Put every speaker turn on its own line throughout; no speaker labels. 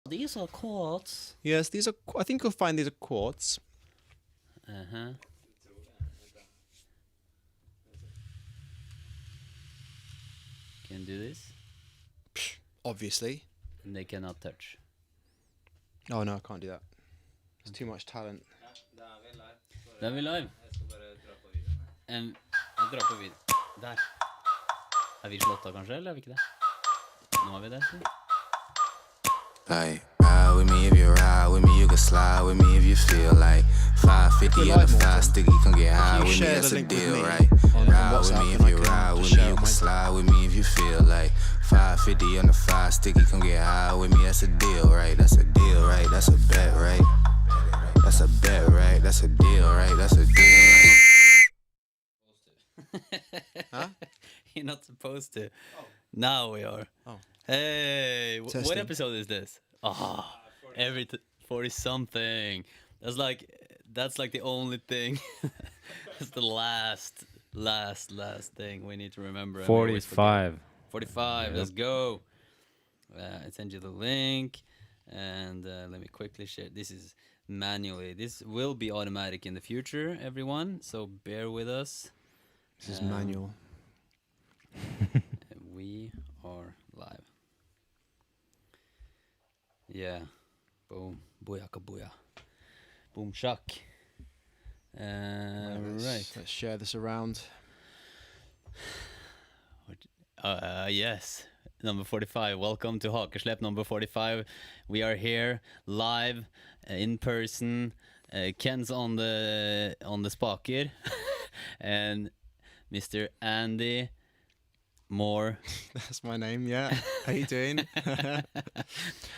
These are quartz.
Yes, these are. I think you'll find these are quartz.
Uh-huh. Can do this.
Obviously.
And they cannot touch.
Oh no, I can't do that. It's too much talent.
Da er vi live. Jeg drar på vid. Der. Er vi slått av kanskje, eller er vi ikke det? Nå er vi det.
Like, ride with me if you ride with me, you can slide with me if you feel like 550 in the 5 sticky, come get high with me, that's a deal, right? Ride with me if you ride with me, you can slide with me if you feel like 550 on the 5 sticky, come get high with me, that's a deal, right? That's a deal, right? That's a bet, right? That's a bet, right? That's a deal, right? That's a deal, right?
Huh?
You're not supposed to. Now we are.
Oh.
Hey, what
Testing.
episode is this? Oh, 40 something. That's like the only thing. That's the last thing we need to remember. and we always forget. 45. Let's go. I send you the link, and let me quickly share. This is manually. This will be automatic in the future, everyone. So bear with us.
This is manual.
We are live. Yeah. Boom. Booyaka booyah. Boom chuck. Right.
Let's share this around.
Yes. Number 45. Welcome to Hakeslepp number 45. We are here live in person. Ken's on the spaker. And Mr. Andy Moore.
That's my name, yeah. How you doing?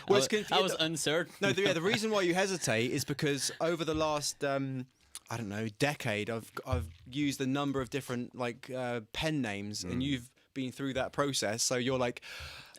Well,
I was uncertain.
No, the reason why you hesitate is because over the last, I don't know, decade, I've used a number of different pen names, and you've been through that process. So you're like,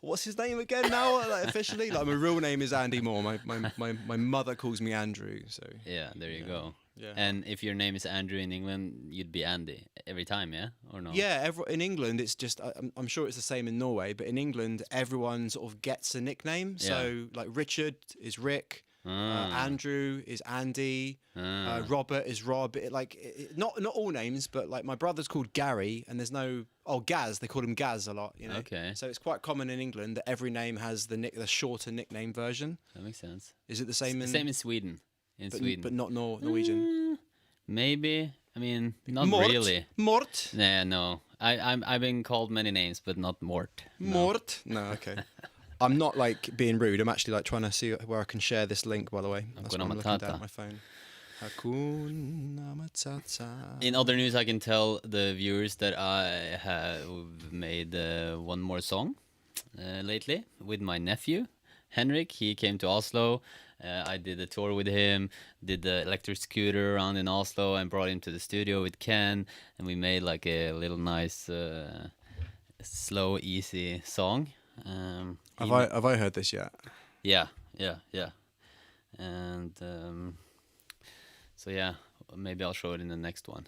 what's his name again now? Like, officially, like my real name is Andy Moore. My mother calls me Andrew. So
Yeah, there you go.
Yeah.
And if your name is Andrew in England, you'd be Andy every time, yeah? Or no?
Yeah, in England, it's just, I'm sure it's the same in Norway, but in England, everyone sort of gets a nickname.
Yeah.
So, like, Richard is Rick, Andrew is Andy, Robert is Rob. Not all names, but, like, my brother's called Gary, and there's no... Oh, Gaz, they call him Gaz a lot, you know?
Okay.
So it's quite common in England that every name has the shorter nickname version.
That makes sense.
Is it the same in...
Same in Sweden.
But not Norwegian?
Maybe. I mean, not
Mort?
really.
Mort?
Nah, no. I've been called many names, but not Mort. No.
Mort? No, okay. I'm not like being rude. I'm actually like trying to see where I can share this link, by the way. That's what I'm looking down at my phone. Hakuna Matata.
In other news, I can tell the viewers that I have made one more song lately with my nephew, Henrik. He came to Oslo. I did a tour with him, did the electric scooter around in Oslo, and brought him to the studio with Ken, and we made like a little nice, slow, easy song.
Have I heard this yet?
Yeah. And so yeah, maybe I'll show it in the next one.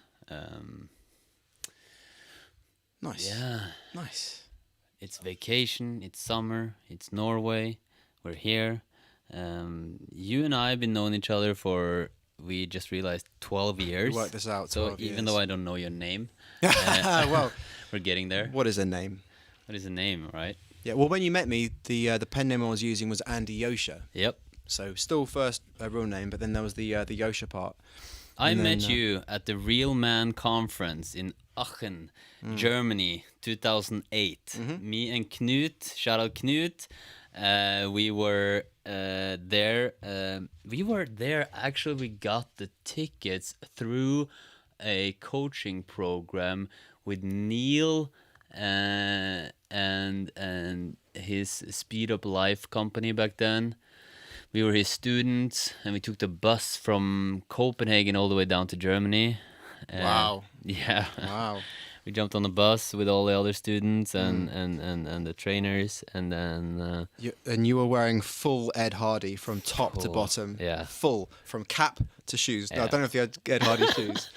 Nice.
Yeah.
Nice.
It's vacation, it's summer, it's Norway, we're here. You and I have been knowing each other for, we just realized, 12 years.
We worked this out.
So
12
even
years.
though I don't know your name,
Well,
we're getting there.
what is a name?
What is the name, right?
Yeah. Well, when you met me, the pen name I was using was Andy Yosha.
Yep.
So still first real name, but then there was the Yosha part.
I
And
met
then,
you at the Real Man Conference in Aachen, Germany, 2008. Me and Knut, shout out Knut, we were there. We were there, actually, we got the tickets through a coaching program with Neil and his Speed Up Life company back then. We were his students, and we took the bus from Copenhagen all the way down to Germany.
Wow.
Yeah.
Wow.
we jumped on the bus with all the other students and the trainers, and then
you were wearing full Ed Hardy from top to bottom.
Yeah.
Full, from cap to shoes. No, I
Yeah.
don't know if you had Ed Hardy shoes,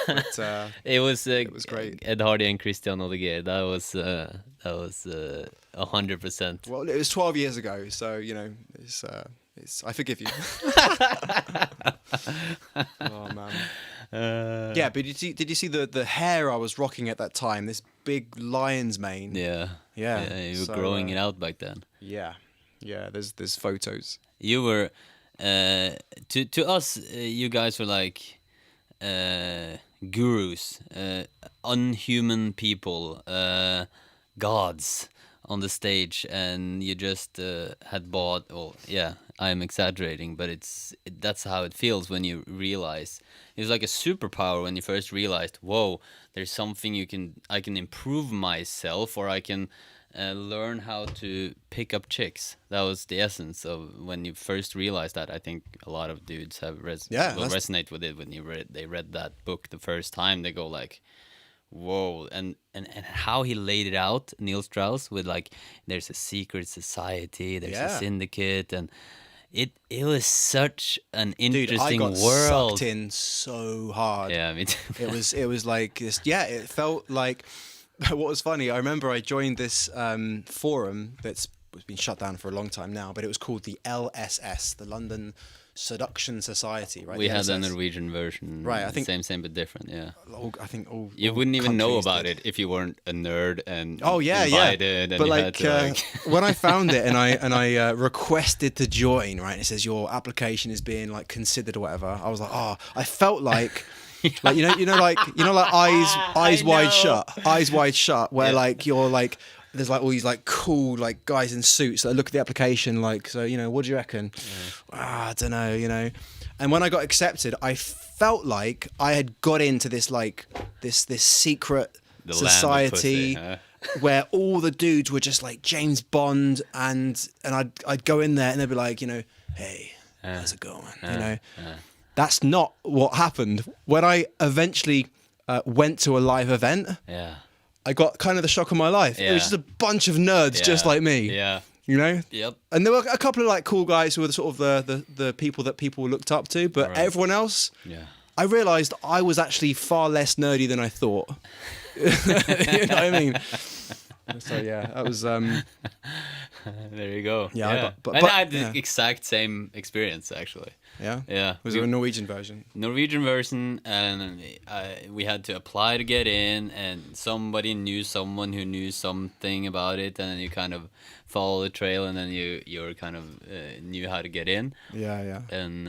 but
it was
great.
Ed Hardy and Christian Odegaard. That was 100%.
Well, it was 12 years ago, so you know, it's I forgive you. Oh man. Yeah, but did you see the hair I was rocking at that time? This big lion's mane.
Yeah.
Yeah,
You were
so,
growing it out back then.
Yeah. There's photos.
You were to us. You guys were like gurus, unhuman people, gods on the stage, and you just had bought. Well, yeah, I'm exaggerating, but that's how it feels when you realize it was like a superpower when you first realized, whoa, there's something I can improve myself, or I can learn how to pick up chicks. That was the essence of when you first realized that. I think a lot of dudes have will resonate with it when they read that book the first time. They go like, whoa, and how he laid it out, Neil Strauss, with like, there's a secret society, there's a syndicate, and it was such an interesting
Dude, I got
world.
sucked in so hard.
Yeah, me too.
It was like this. Yeah, it felt like. What was funny, I remember I joined this forum that's been shut down for a long time now, but it was called the LSS, the London Seduction Society, right?
We
The
had a
LSS.
Norwegian version,
Right, I think-
same but different. Yeah,
I think all
you
all
wouldn't even know
countries
about
did.
it if you weren't a nerd and
But
invited, and you
like,
had to
when I found it and I requested to join, right? It says your application is being like considered or whatever. I was like, I felt like. Like like eyes wide shut, where like you're like there's like all these like cool like guys in suits that look at the application like, so what do you reckon? I don't know, and when I got accepted, I felt like I had got into this like this secret
The land of
society.
pussy, huh?
Where all the dudes were just like James Bond, and I'd go in there and they'd be like, hey, how's it going? That's not what happened. When I eventually went to a live event,
yeah.
I got kind of the shock of my life. It was
Yeah.
just a bunch of nerds just like me.
Yeah. Yep.
And there were a couple of like cool guys who were the sort of the people that people looked up to, but
Right.
everyone else,
Yeah.
I realised I was actually far less nerdy than I thought. You know what I mean? So yeah, that was
There you go.
Yeah, but
and I had the
yeah.
exact same experience actually.
yeah.
Yeah.
Was there a Norwegian version?
Norwegian version, and we had to apply to get in, and somebody knew someone who knew something about it, and then you kind of follow the trail, and then you kind of knew how to get in,
Yeah.
and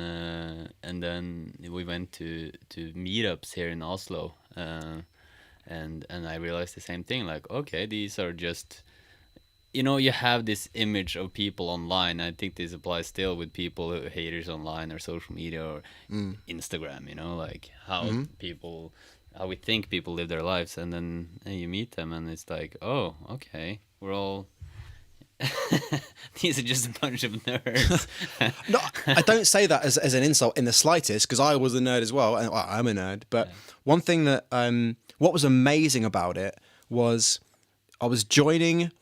then we went to meetups here in Oslo, and I realized the same thing, like, okay, these are just, you have this image of people online. I think this applies still with people who haters online or social media or Instagram, like how how we think people live their lives, and then you meet them and it's like, oh, okay, we're all these are just a bunch of nerds.
No, I don't say that as an insult in the slightest, because I was a nerd as well, and well, I'm a nerd. But one thing that what was amazing about it was I was joining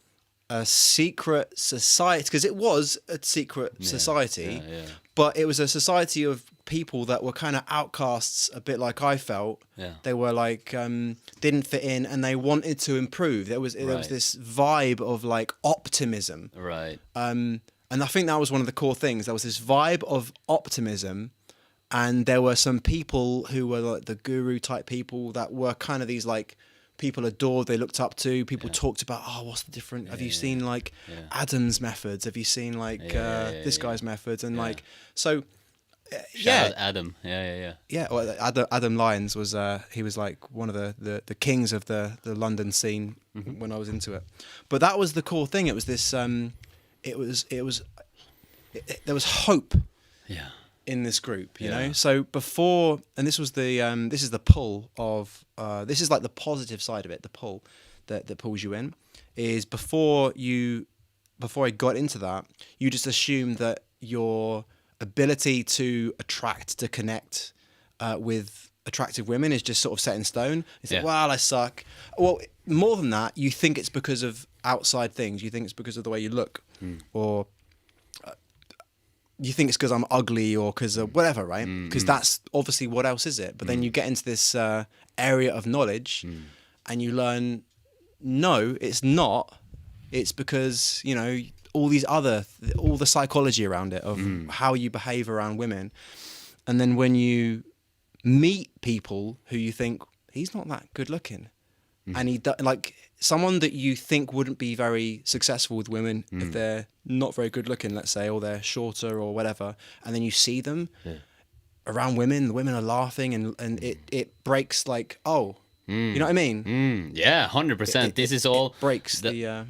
a secret society, because it was a secret society, but it was a society of people that were kind of outcasts, a bit like I felt.
Yeah.
They were like didn't fit in, and they wanted to improve. There was this vibe of like optimism.
Right.
And I think that was one of the core things. There was this vibe of optimism, and there were some people who were like the guru type people that were kind of these like people adored, they looked up to. People talked about, what's the different? Have you seen like Adam's methods? Have you seen like this guy's methods? And like so.
Shout out Adam. Yeah.
Well, Adam Lyons was he was like one of the kings of the London scene when I was into it. But that was the core thing. It was this there was hope in this group, you know. So before, and this was the this is the pull of this is like the positive side of it. The pull that pulls you in is before I got into that, you just assumed that your ability to attract, to connect with attractive women is just sort of set in stone. It's like,
Yeah.
well, I suck. Well, more than that, you think it's because of outside things. You think it's because of the way you look, or you think it's because I'm ugly, or because of whatever, right? Because that's obviously, what else is it? But then you get into this area of knowledge, and you learn, no, it's not. It's because, you know, all the psychology around it, of how you behave around women. And then when you meet people who you think, he's not that good looking, and like someone that you think wouldn't be very successful with women if they're not very good looking, let's say, or they're shorter or whatever, and then you see them around women, the women are laughing, and it breaks, like, oh, you know what I mean?
Yeah, 100%. This is all
breaks
the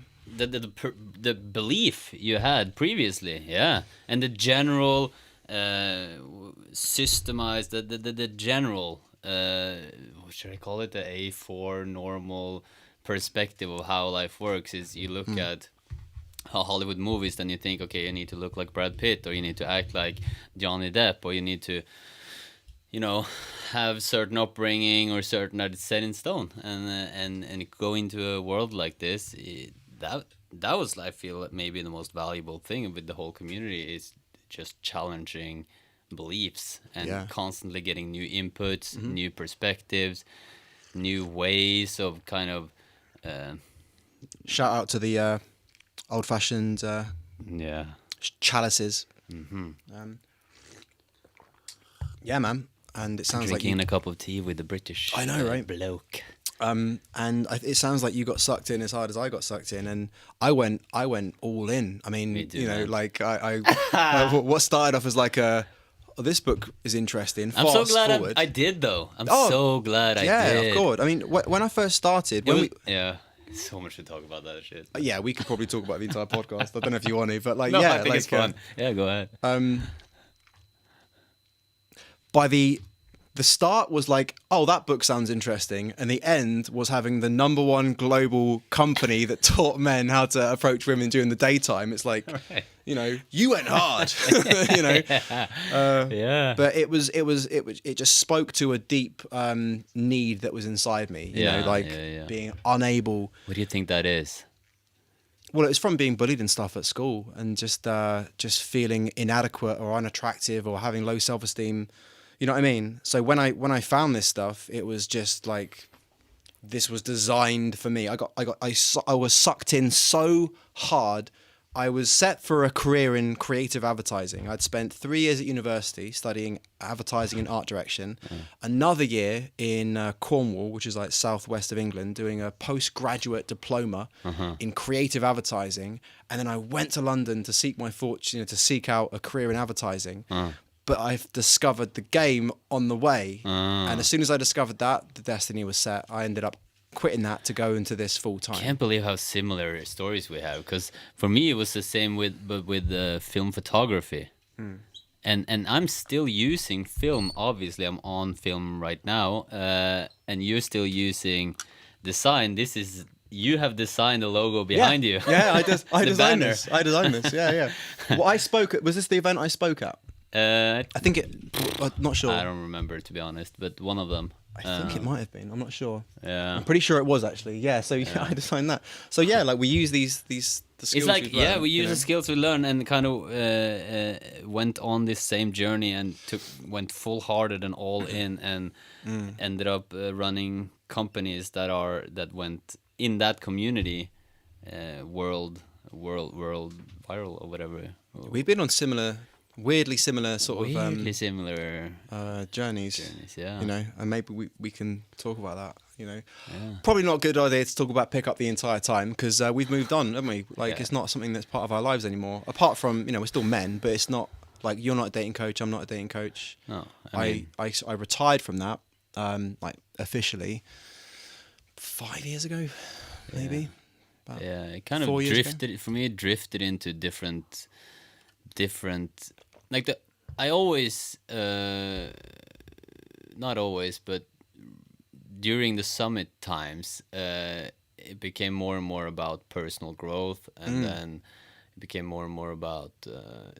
belief you had previously, yeah, and the general systemized the general what should I call it, the A4 normal perspective of how life works is you look at how Hollywood movies, then you think, okay, you need to look like Brad Pitt, or you need to act like Johnny Depp, or you need to, you know, have certain upbringing or certain that it's set in stone, and go into a world like this. That was, I feel, maybe the most valuable thing with the whole community, is just challenging beliefs and constantly getting new inputs, new perspectives, new ways of kind of.
Shout out to the old-fashioned chalices. Yeah, man. And it sounds
drinking
like
a cup of tea with the British.
I know, right?
Bloke.
It sounds like you got sucked in as hard as I got sucked in, and I went all in. I mean,
Me too,
you know,
man.
like what started off as like this book is interesting.
I'm so
Fast
glad
forward.
I did, though. I'm
Oh,
so glad I
yeah,
did.
of course. I mean, when I first started,
yeah, so much to talk about that shit.
yeah, we could probably talk about the entire podcast. I don't know if you want to, but like,
No,
yeah,
I think
like,
it's fun. Yeah, go ahead.
By the start was like, oh, that book sounds interesting, and the end was having the #1 global company that taught men how to approach women during the daytime. It's like, you know, you went hard, you know.
Yeah.
But it just spoke to a deep need that was inside me. You know, like being unable.
What do you think that is?
Well, it's from being bullied and stuff at school, and just feeling inadequate or unattractive or having low self-esteem. You know what I mean? So when I found this stuff, it was just like, this was designed for me. I was sucked in so hard. I was set for a career in creative advertising. I'd spent 3 years at university studying advertising and art direction, another year in Cornwall, which is like southwest of England, doing a postgraduate diploma in creative advertising, and then I went to London to seek my fortune, to seek out a career in advertising. But I've discovered the game on the way. And as soon as I discovered that, the destiny was set. I ended up quitting that to go into this full time.
Can't believe how similar stories we have. Because for me, it was the same with film photography. And I'm still using film. Obviously, I'm on film right now. And you're still using design. You have designed the logo behind you.
Yeah, I designed
banner.
this. I designed this. Yeah. Well, was this the event I spoke at? I think I'm not sure.
I don't remember, to be honest, but one of them.
I think it might have been. I'm not sure.
Yeah.
I'm pretty sure it was, actually. Yeah. So yeah, I designed that. So yeah, like we use the skills.
It's like,
we've learned,
we
you
use
know?
the skills we learn and kind of went on this same journey and went full-hearted and all in, and ended up running companies that went in that community, world viral or whatever.
We've been on weirdly similar sort of
similar
journeys.
Yeah.
You know, and maybe we can talk about that. You know, probably not a good idea to talk about pickup the entire time, because we've moved on, haven't we? Like it's not something that's part of our lives anymore. Apart from, you know, we're still men, but it's not like you're not a dating coach. I'm not a dating coach.
No,
I retired from that, like officially 5 years ago, maybe. About
it kind of
4 years ago.
drifted for me. It drifted into different like I always not always, but during the summit times, it became more and more about personal growth, and then it became more and more about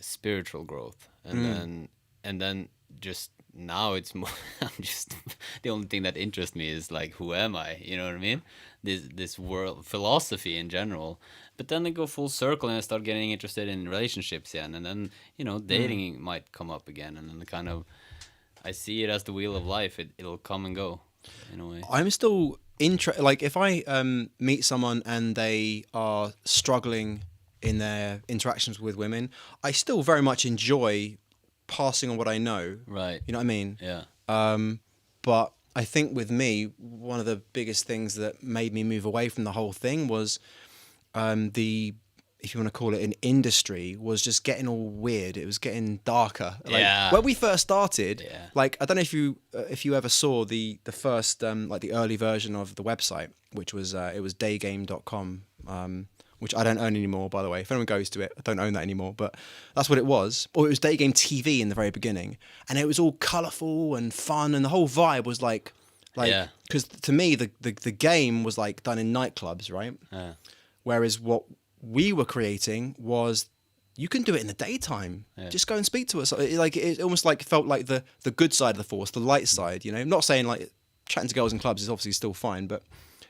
spiritual growth, and then just now it's more. I'm just the only thing that interests me is like, who am I? You know what I mean? This world philosophy in general. But then I go full circle and I start getting interested in relationships again, and then dating might come up again, and then kind of I see it as the wheel of life. It'll come and go in a way.
I'm still like if I meet someone and they are struggling in their interactions with women, I still very much enjoy passing on what I know.
Right.
You know what I mean?
Yeah.
But I think with me, one of the biggest things that made me move away from the whole thing was if you want to call it an industry, was just getting all weird. It was getting darker. Like, when we first started, like I don't know if you ever saw the first like the early version of the website, which was it was daygame.com, which I don't own anymore, by the way. If anyone goes to it, I don't own that anymore, but that's what it was. Or it was Daygame TV in the very beginning, and it was all colourful and fun, and the whole vibe was like because to me the game was like done in nightclubs, right?
Yeah.
Whereas what we were creating was you can do it in the daytime. Just go and speak to us. It almost like felt like the good side of the force, the light side. You know, not saying like chatting to girls in clubs is obviously still fine, but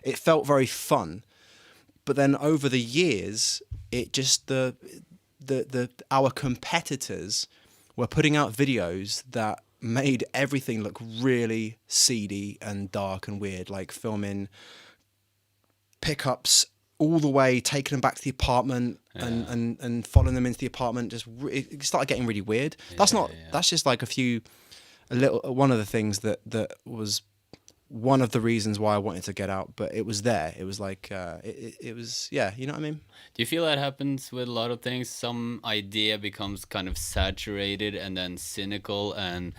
it felt very fun. But then over the years, it just our competitors were putting out videos that made everything look really seedy and dark and weird, like filming pickups all the way, taking them back to the apartment and following them into the apartment. It started getting really weird. That's just like one of the things that was one of the reasons why I wanted to get out, but it was there. It was like, it was, you know what I mean?
Do you feel that happens with a lot of things? Some idea becomes kind of saturated and then cynical and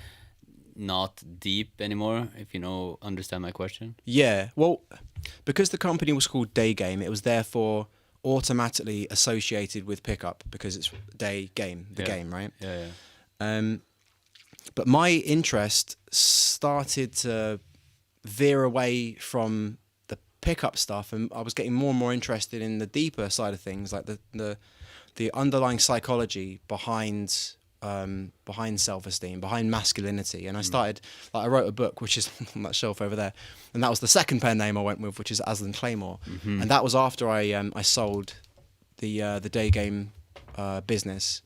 not deep anymore, if you understand my question? Yeah,
well, because the company was called Day Game, it was therefore automatically associated with pickup because it's Day Game, the game, right?
Yeah.
But my interest started to veer away from the pickup stuff, and I was getting more and more interested in the deeper side of things, like the underlying psychology behind self-esteem, behind masculinity. And I started, I wrote a book which is on that shelf over there, and that was the second pen name I went with, which is Aslan Claymore. And that was after I sold the Day Game business.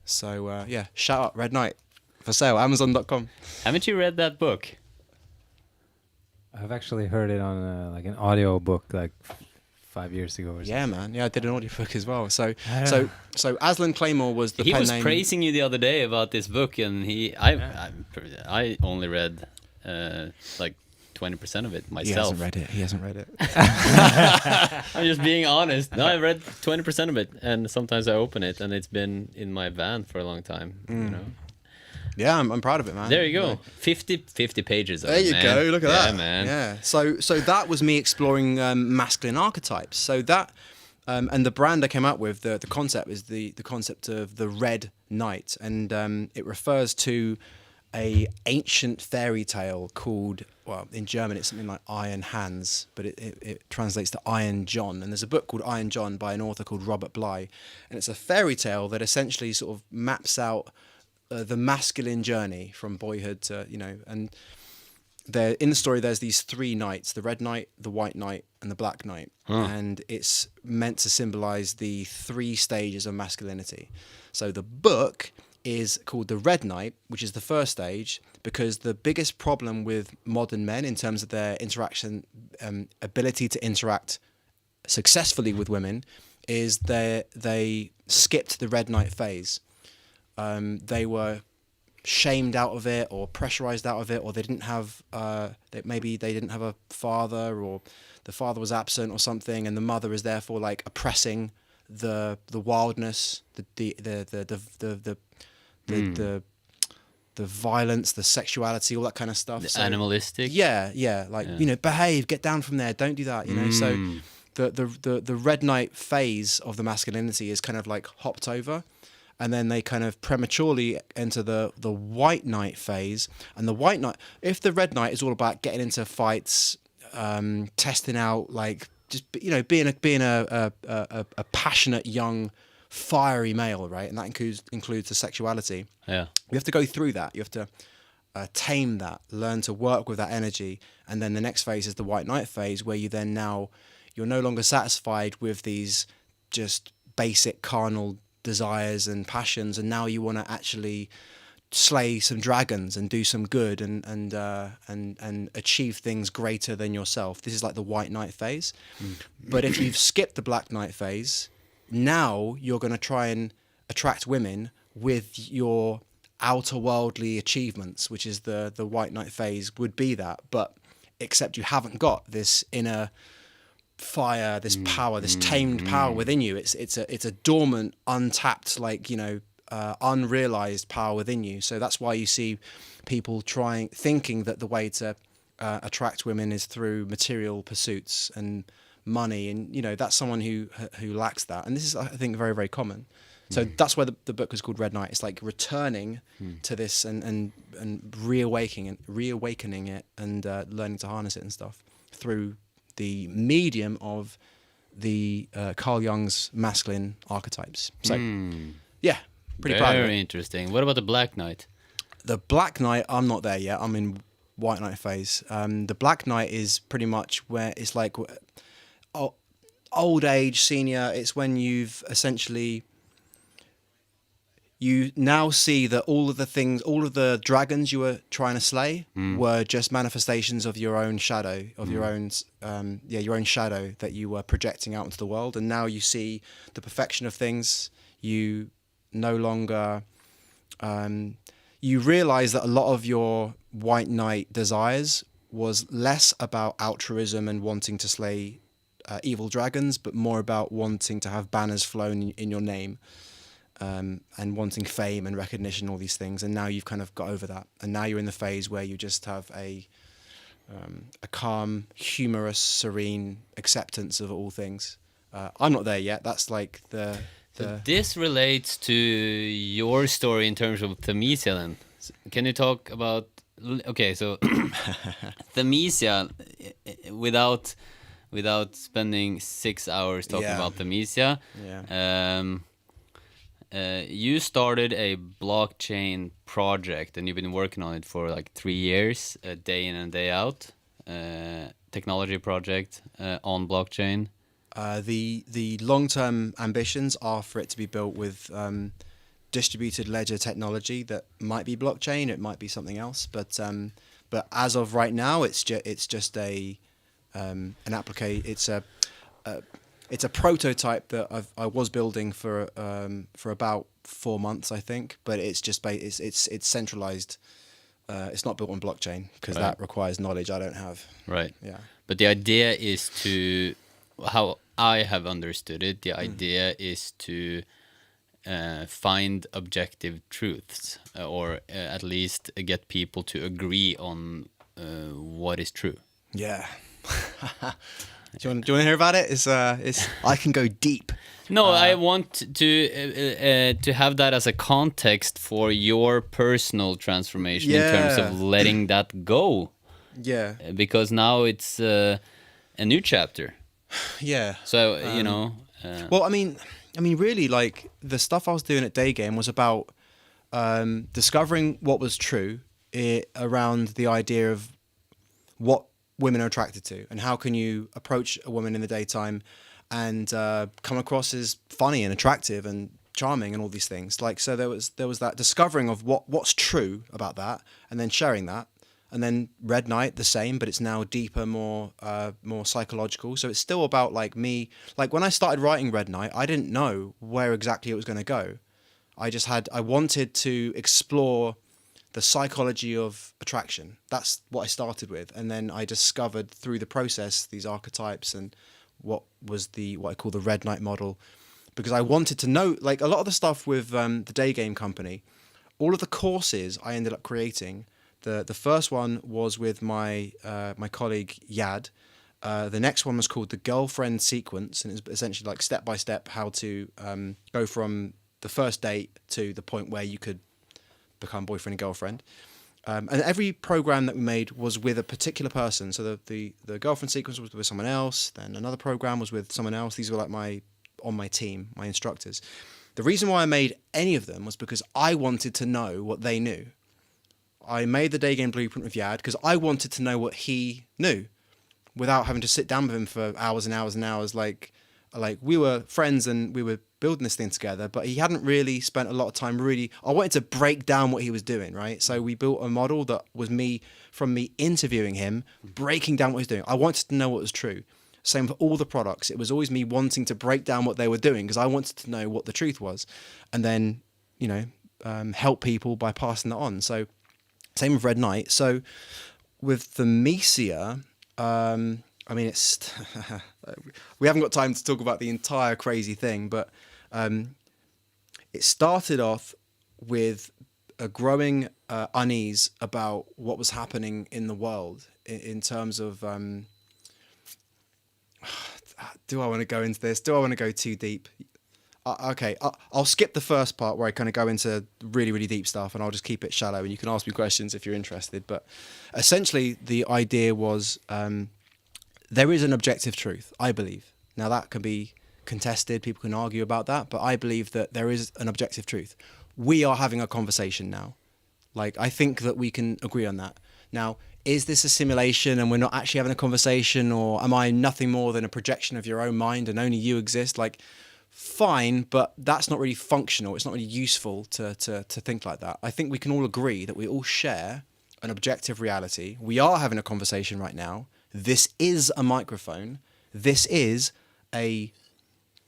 So shout out Red Knight, for sale, Amazon.com.
Haven't you read that book?
I've actually heard it on like an audio book like 5 years ago or something.
Yeah, man. Yeah, I did an audiobook as well. So Aslan Claymore was the pen name.
He was praising you the other day about this book, and I only read like 20% of it myself.
He hasn't read it.
I'm just being honest. No, I read 20% of it, and sometimes I open it, and it's been in my van for a long time. You know.
Yeah, I'm proud of it, man.
There you go. 50 pages of
there
it,
you
man.
go. Look at that.
Yeah, man.
Yeah. So that was me exploring masculine archetypes. So that and the brand I came up with, the concept is the concept of the Red Knight, and it refers to a ancient fairy tale called, well, in German it's something like Iron Hans, but it translates to Iron John. And there's a book called Iron John by an author called Robert Bly, and it's a fairy tale that essentially sort of maps out the masculine journey from boyhood to, and there in the story there's these three knights: the Red Knight, the White Knight, and the Black Knight. And it's meant to symbolize the three stages of masculinity. So the book is called the Red Knight, which is the first stage, because the biggest problem with modern men in terms of their interaction, ability to interact successfully with women, is they skipped the Red Knight phase. They were shamed out of it or pressurized out of it, or they didn't have maybe they didn't have a father, or the father was absent or something, and the mother is therefore like oppressing the wildness, the violence, the sexuality, all that kind of stuff.
The animalistic.
Yeah, like behave, get down from there, don't do that, So the Red Knight phase of the masculinity is kind of like hopped over. And then they kind of prematurely enter the White Knight phase. And the White Knight, if the Red Knight is all about getting into fights, testing out, like just being a passionate young fiery male, right? And that includes the sexuality.
Yeah,
you have to go through that. You have to tame that, learn to work with that energy. And then the next phase is the white knight phase, where you're no longer satisfied with these just basic carnal desires and passions, and now you want to actually slay some dragons and do some good and achieve things greater than yourself. This is like the white knight phase. But if you've skipped the black knight phase, now you're going to try and attract women with your outer worldly achievements, which is the white knight phase would be that, but except you haven't got this inner fire, this power, this tamed power within you. It's a dormant, untapped, unrealized power within you. So that's why you see people thinking that the way to attract women is through material pursuits and money, and that's someone who lacks that. And this is, I think, very, very common. So that's why the book is called Red Knight. It's like returning to this and reawakening it and learning to harness it and stuff through the medium of the Carl Jung's masculine archetypes. So yeah, pretty proud of it.
Very interesting. What about the Black Knight?
The Black Knight, I'm not there yet. I'm in White Knight phase. The Black Knight is pretty much where it's like old age, senior. It's when you've essentially, you now see that all of the dragons you were trying to slay were just manifestations of your own shadow, of your own shadow that you were projecting out into the world. And now you see the perfection of things. You no longer, you realize that a lot of your white knight desires was less about altruism and wanting to slay evil dragons, but more about wanting to have banners flown in your name. And wanting fame and recognition, all these things, and now you've kind of got over that, and now you're in the phase where you just have a calm, humorous, serene acceptance of all things. I'm not there yet. That's like the.
So this relates to your story in terms of Thamisia. Then, can you talk about? Okay, so Thamisia, without spending 6 hours talking about Thamisia.
Yeah.
You started a blockchain project, and you've been working on it for like 3 years, day in and day out. Technology project on blockchain.
The long-term ambitions are for it to be built with distributed ledger technology that might be blockchain. It might be something else, but as of right now, it's just an application. It's a prototype that I was building for about 4 months, I think. But it's just it's centralized. It's not built on blockchain because that requires knowledge I don't have.
Right.
Yeah.
But the idea is to, how I have understood it, the idea is to find objective truths, or at least get people to agree on what is true.
Yeah. Do you want to hear about it? It's I can go deep.
No, I want to have that as a context for your personal transformation in terms of letting that go.
Yeah.
Because now it's a new chapter.
Yeah.
So
well, I mean, really, like the stuff I was doing at Day Game was about discovering what was true around the idea of what women are attracted to, and how can you approach a woman in the daytime and come across as funny and attractive and charming and all these things. Like, so there was that discovering of what's true about that, and then sharing that. And then Red Knight, the same, but it's now deeper, more psychological. So it's still about like me. Like when I started writing Red Knight, I didn't know where exactly it was going to go. I wanted to explore the psychology of attraction. That's what I started with, and then I discovered through the process these archetypes and what I call the Red Knight model, because I wanted to know, like a lot of the stuff with the Day Game company, all of the courses I ended up creating. The first one was with my colleague Yad. The next one was called the Girlfriend Sequence, and it's essentially like step by step how to go from the first date to the point where you could become boyfriend and girlfriend. And every program that we made was with a particular person. So the Girlfriend Sequence was with someone else. Then another program was with someone else. These were like on my team, my instructors. The reason why I made any of them was because I wanted to know what they knew. I made the day game blueprint with Yad because I wanted to know what he knew without having to sit down with him for hours and hours and hours. Like we were friends and we were building this thing together, but he hadn't really spent a lot of time I wanted to break down what he was doing, right? So we built a model that was me interviewing him, breaking down what he was doing. I wanted to know what was true. Same for all the products. It was always me wanting to break down what they were doing because I wanted to know what the truth was, and then, help people by passing that on. So same with Red Knight. So with the Mesia, it's we haven't got time to talk about the entire crazy thing, but it started off with a growing unease about what was happening in the world in terms of do I want to go into this? Do I want to go too deep? Okay, I'll skip the first part where I kind of go into really, really deep stuff, and I'll just keep it shallow, and you can ask me questions if you're interested. But essentially, the idea was there is an objective truth, I believe. Now, that can be contested. People can argue about that, but I believe that there is an objective truth. We are having a conversation now. Like, I think that we can agree on that. Now, is this a simulation and we're not actually having a conversation, or am I nothing more than a projection of your own mind and only you exist? Like, fine, but that's not really functional. It's not really useful to think like that. I think we can all agree that we all share an objective reality. We are having a conversation right now. This is a microphone. This is a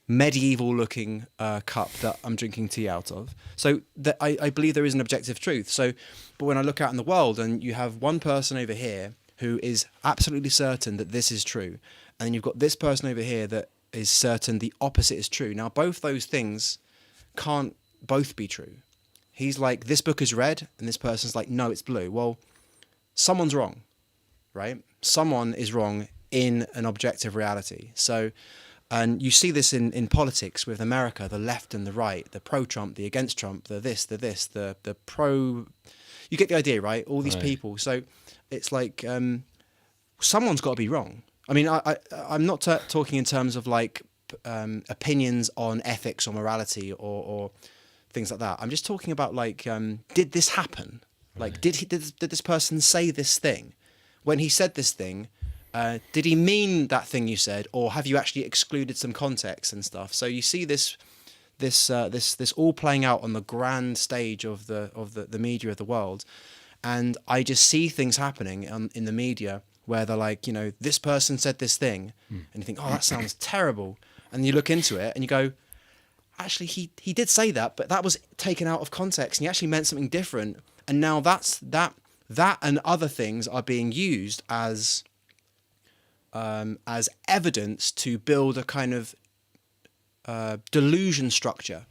medieval-looking cup that I'm drinking tea out of. So I believe there is an objective truth. So, but when I look out in the world and you have one person over here who is absolutely certain that this is true, and then you've got this person over here that is certain the opposite is true. Now, both those things can't both be true. He's like, this book is red, and this person's like, no, it's blue. Well, someone's wrong, right? Someone is wrong in an objective reality. So, and you see this in politics with America, the left and the right, the pro-Trump, the against Trump, the pro... You get the idea, right? All these people. So it's like someone's got to be wrong. I mean, I'm not talking in terms of like opinions on ethics or morality or things like that. I'm just talking about like, did this happen? Like, did this person say this thing? When he said this thing, did he mean that thing you said, or have you actually excluded some context and stuff? So you see this all playing out on the grand stage of the media of the world, and I just see things happening in the media where they're like, this person said this thing, and you think, oh, that sounds terrible, and you look into it and you go, actually, he did say that, but that was taken out of context, and he actually meant something different, and now that and other things are being used as evidence to build a kind of delusion structure.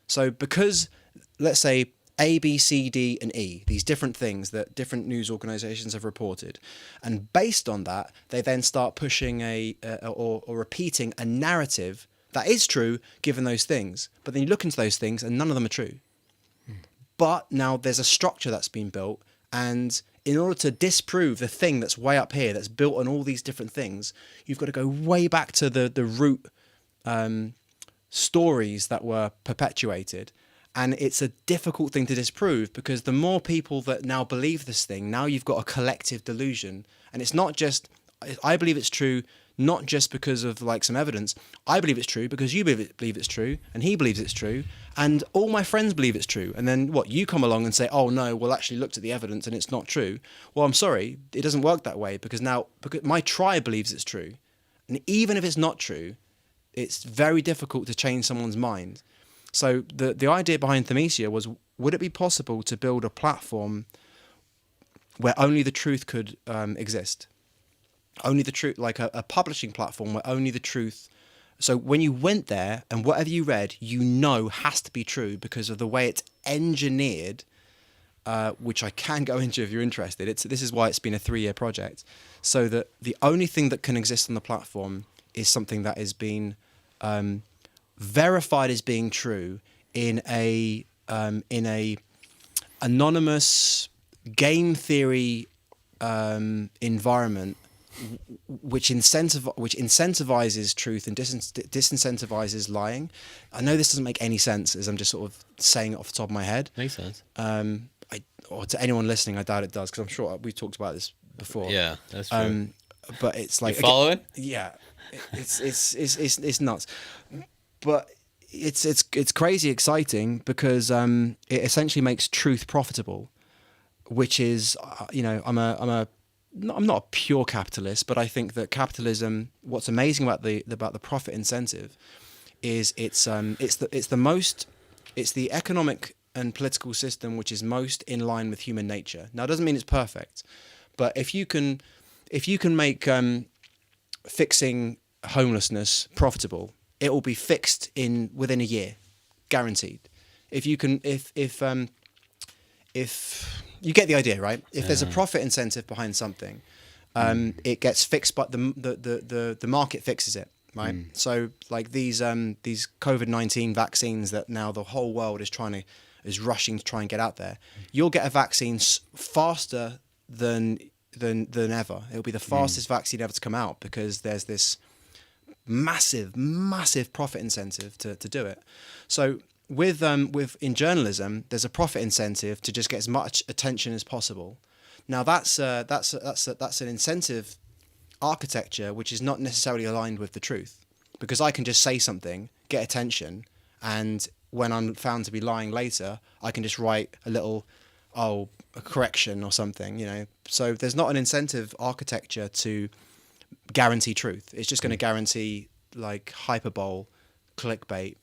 So because, let's say, A, B, C, D, and E, these different things that different news organizations have reported, and based on that, they then start pushing or repeating a narrative that is true given those things. But then you look into those things and none of them are true. But now there's a structure that's been built, and in order to disprove the thing that's way up here, that's built on all these different things, you've got to go way back to the root stories that were perpetuated. And it's a difficult thing to disprove, because the more people that now believe this thing, now you've got a collective delusion. And it's not just, I believe it's true, not just because of like some evidence. I believe it's true because you believe it's true, and he believes it's true, and all my friends believe it's true. And then what, you come along and say, oh no, well actually looked at the evidence and it's not true. Well, I'm sorry, it doesn't work that way, because my tribe believes it's true. And even if it's not true, it's very difficult to change someone's mind. So the idea behind Themesia was, would it be possible to build a platform where only the truth could exist? Only the truth, like a publishing platform where only the truth. So when you went there and whatever you read, has to be true because of the way it's engineered, which I can go into if you're interested. This is why it's been a 3-year project. So that the only thing that can exist on the platform is something that is being verified as being true in a anonymous game theory environment, which incentivizes truth and disincentivizes lying. I know this doesn't make any sense, as I'm just sort of saying it off the top of my head.
Makes sense.
or to anyone listening, I doubt it does, because I'm sure we've talked about this before.
Yeah, that's true.
But it's like,
You follow it?
yeah, it's nuts. But it's crazy exciting because it essentially makes truth profitable, which is I'm not a pure capitalist, but I think that capitalism, what's amazing about the profit incentive is it's the economic and political system which is most in line with human nature. Now, it doesn't mean it's perfect, but if you can make fixing homelessness profitable, it will be fixed within a year, guaranteed. If you get the idea, right? If there's a profit incentive behind something, it gets fixed, but the market fixes it, right? So like these COVID-19 vaccines that now the whole world is rushing to try and get out there, you'll get a vaccine faster than ever. It'll be the fastest vaccine ever to come out because there's this massive profit incentive to do it. So with in journalism, there's a profit incentive to just get as much attention as possible. Now that's an incentive architecture which is not necessarily aligned with the truth, because I can just say something, get attention, and when I'm found to be lying later, I can just write a little a correction or something, So there's not an incentive architecture to guarantee truth. It's just going to guarantee like hyperbole, clickbait,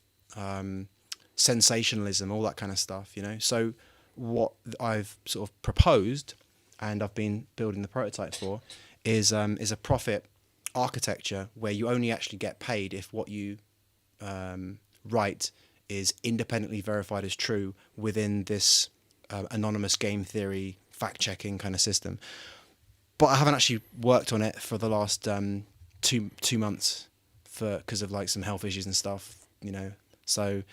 sensationalism, all that kind of stuff, So what I've sort of proposed, and I've been building the prototype for, is a profit architecture where you only actually get paid if what you write is independently verified as true within this anonymous game theory fact-checking kind of system. But I haven't actually worked on it for the last 2 months because of like some health issues and stuff, So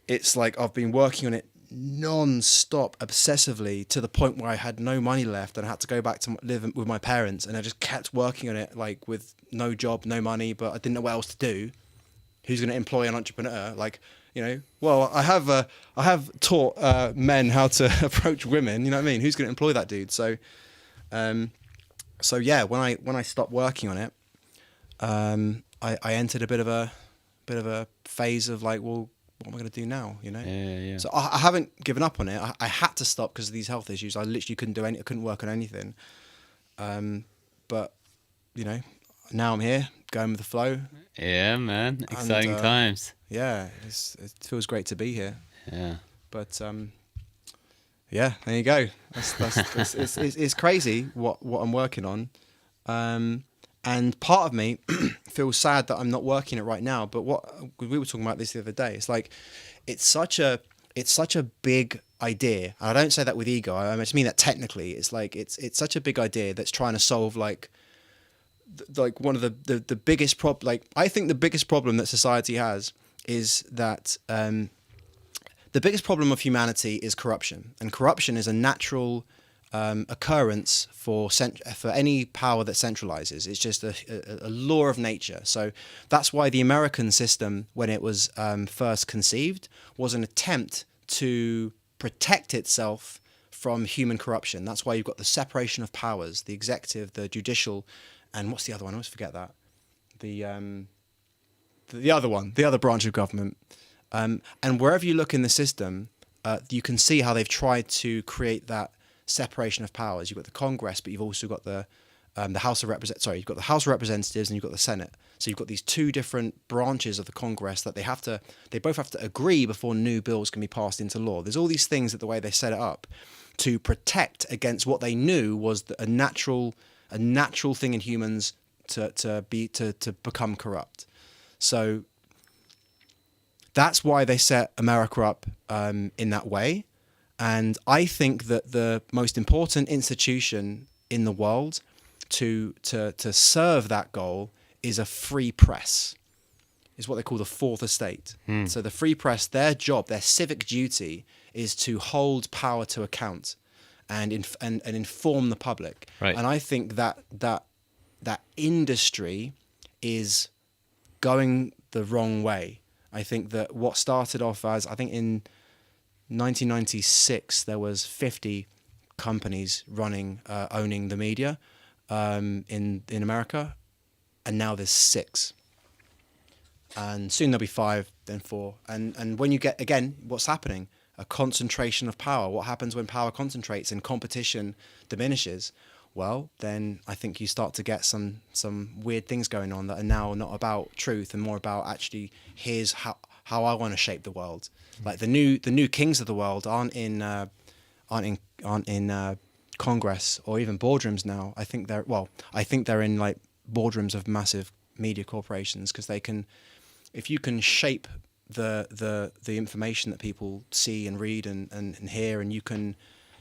it's like I've been working on it non-stop, obsessively, to the point where I had no money left and I had to go back to live with my parents, and I just kept working on it like with no job, no money, but I didn't know what else to do. Who's going to employ an entrepreneur? Like, well, I have taught men how to approach women. You know what I mean? Who's going to employ that dude? So yeah, when I stopped working on it, I entered a bit of a phase of like, well, what am I going to do now?
Yeah.
So I haven't given up on it. I had to stop because of these health issues. I literally I couldn't work on anything. But now I'm here, going with the flow.
Yeah, man. Exciting times.
Yeah, it feels great to be here.
Yeah.
But yeah, there you go. It's crazy what I'm working on. And part of me feels sad that I'm not working it right now. But we were talking about this the other day. It's like it's such a big idea. And I don't say that with ego. I just mean that technically. It's like it's such a big idea that's trying to solve like one of the biggest problem. Like I think the biggest problem that society has is that the biggest problem of humanity is corruption, and corruption is a natural occurrence for any power that centralizes. It's just a law of nature. So that's why the American system, when it was first conceived, was an attempt to protect itself from human corruption. That's why you've got the separation of powers, the executive, the judicial, and what's the other one? I always forget that. The other branch of government. And wherever you look in the system, you can see how they've tried to create that separation of powers. You've got the Congress, but you've also got the House of Representatives. Sorry, you've got the House of Representatives and you've got the Senate. So you've got these two different branches of the Congress that they both have to agree before new bills can be passed into law. There's all these things that the way they set it up to protect against what they knew was a natural thing in humans to become corrupt. So that's why they set America up in that way. And I think that the most important institution in the world to serve that goal is a free press, is what they call the fourth estate. So the free press, their job, their civic duty is to hold power to account and inform the public.
Right.
And I think that industry is going the wrong way. I think that what started off as, I think in 1996 there was 50 companies owning the media in America, and now there's 6. And soon there'll be 5, then 4. And when you get, again, what's happening? A concentration of power. What happens when power concentrates and competition diminishes? Well, then I think you start to get some weird things going on that are now not about truth and more about actually, here's how I want to shape the world. Like the new kings of the world aren't in Congress or even boardrooms now. I think they're in like boardrooms of massive media corporations, because they can, if you can shape the information that people see and read and hear, and you can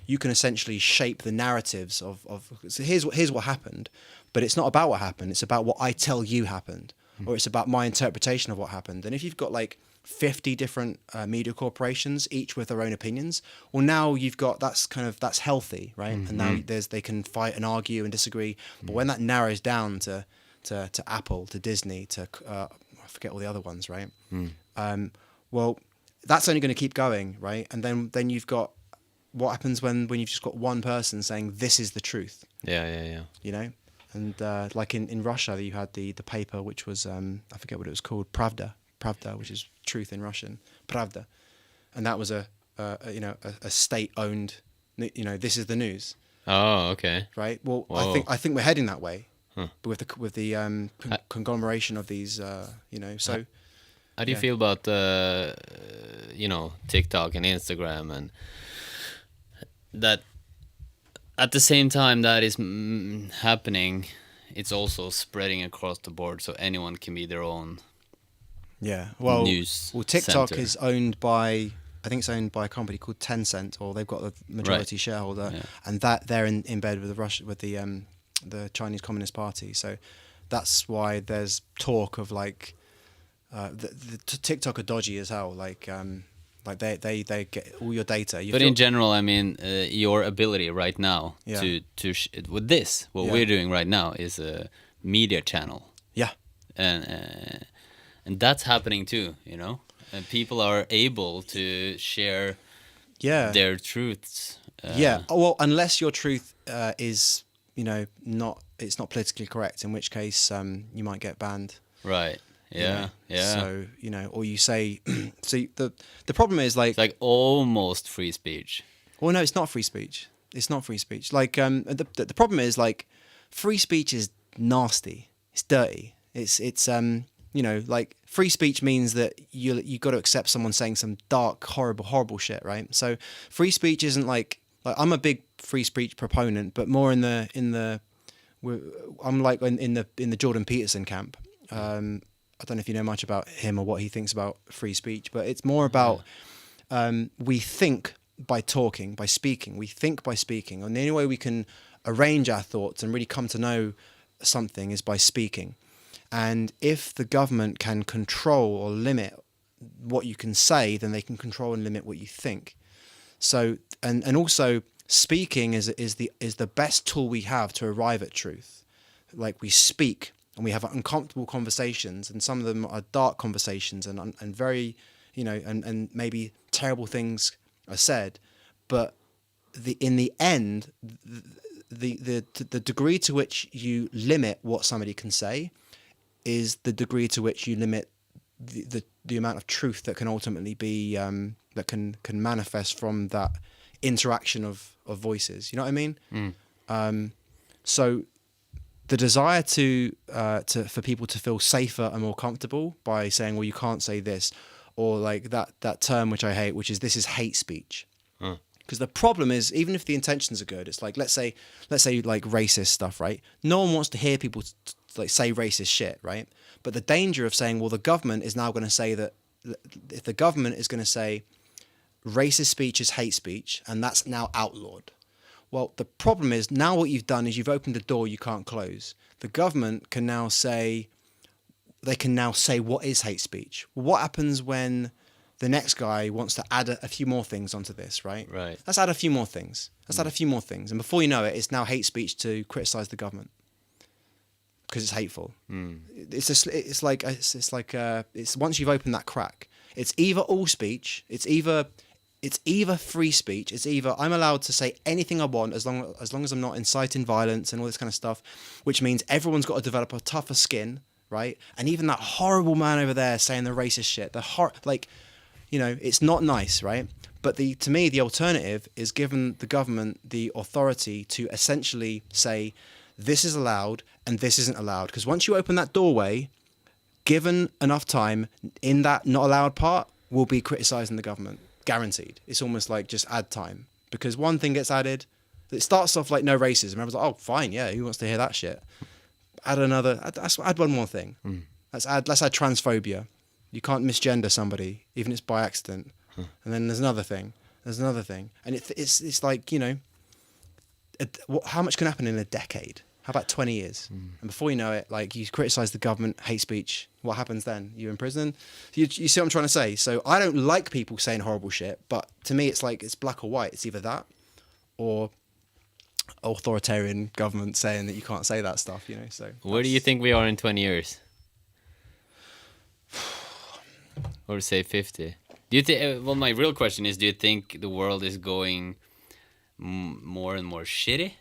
essentially shape the narratives of so here's what happened, but it's not about what happened, it's about what I tell you happened, or it's about my interpretation of what happened. And if you've got like 50 different media corporations, each with their own opinions, well, now you've got, that's healthy, right? And now they can fight and argue and disagree. But when that narrows down to Apple, to Disney, to I forget all the other ones, right? Well, that's only going to keep going, right? And then you've got, what happens when you've just got one person saying this is the truth?
Yeah.
You know, and like in Russia, you had the paper which was I forget what it was called, Pravda, which is truth in Russian, Pravda, and that was a state-owned, this is the news.
Oh, okay.
Right. Well,
Whoa.
I think we're heading that way, but with the conglomeration of these, So,
how do you feel about TikTok and Instagram, and that at the same time that is happening, it's also spreading across the board, so anyone can be their own.
Yeah.
News
TikTok
center.
is owned by, I think it's owned by a company called Tencent, or they've got the majority shareholder, and that they're in bed with the Chinese Communist Party. So that's why there's talk of like the TikTok are dodgy as hell. Like they get all your data.
But in general, I mean, your ability right now to with this, what we're doing right now is a media channel.
Yeah.
And that's happening too, and people are able to share their truths.
Well, unless your truth is, it's not politically correct, in which case you might get banned.
Right. Yeah.
So, or you say, so the problem is like...
It's like almost free speech.
Well, no, it's not free speech. It's not free speech. Like, the problem is like, free speech is nasty. It's dirty. It's like free speech means that you got to accept someone saying some dark, horrible shit, right? So free speech isn't like I'm a big free speech proponent, but more in the I'm like in the Jordan Peterson camp. I don't know if you know much about him or what he thinks about free speech, but it's more about we think by talking, by speaking. We think by speaking, and the only way we can arrange our thoughts and really come to know something is by speaking. And if the government can control or limit what you can say, then they can control and limit what you think. So, and also speaking is the best tool we have to arrive at truth. Like we speak and we have uncomfortable conversations, and some of them are dark conversations and very, and maybe terrible things are said, but in the end, the degree to which you limit what somebody can say is the degree to which you limit the amount of truth that can ultimately be that can manifest from that interaction of voices. You know what I mean? So the desire for people to feel safer and more comfortable by saying, well, you can't say this, or like that term which I hate, which is, this is hate speech. Because the problem is, even if the intentions are good, it's like, let's say like racist stuff, right? No one wants to hear people like say racist shit, right? But the danger of saying, well, the government is now going to say that, if the government is going to say racist speech is hate speech, and that's now outlawed. Well, the problem is, now what you've done is you've opened a door you can't close. The government can now say, what is hate speech? Well, what happens when the next guy wants to add a few more things onto this, right?
Right.
Let's add a few more things. And before you know it, it's now hate speech to criticize the government because it's hateful. It's like once you've opened that crack, it's either all speech, it's either it's either free speech, it's either I'm allowed to say anything I want as long as I'm not inciting violence and all this kind of stuff, which means everyone's got to develop a tougher skin, right? And even that horrible man over there saying the racist shit, it's not nice, right? But to me, the alternative is giving the government the authority to essentially say, this is allowed and this isn't allowed. Because once you open that doorway, given enough time, in that not allowed part, we'll be criticising the government. Guaranteed. It's almost like just add time. Because one thing gets added, it starts off like no racism. Everyone's like, oh, fine, yeah, who wants to hear that shit? Add one more thing. Let's add transphobia. You can't misgender somebody, even if it's by accident. And then there's another thing. And it's like, how much can happen in a decade? How about 20 years? And before you know it, like, you criticise the government, hate speech. What happens then? You're in prison? You see what I'm trying to say? So I don't like people saying horrible shit, but to me it's like, it's black or white. It's either that or authoritarian government saying that you can't say that stuff, So
where do you think we are in 20 years? Or say 50? Do you think? Well, my real question is: do you think the world is going more and more shitty,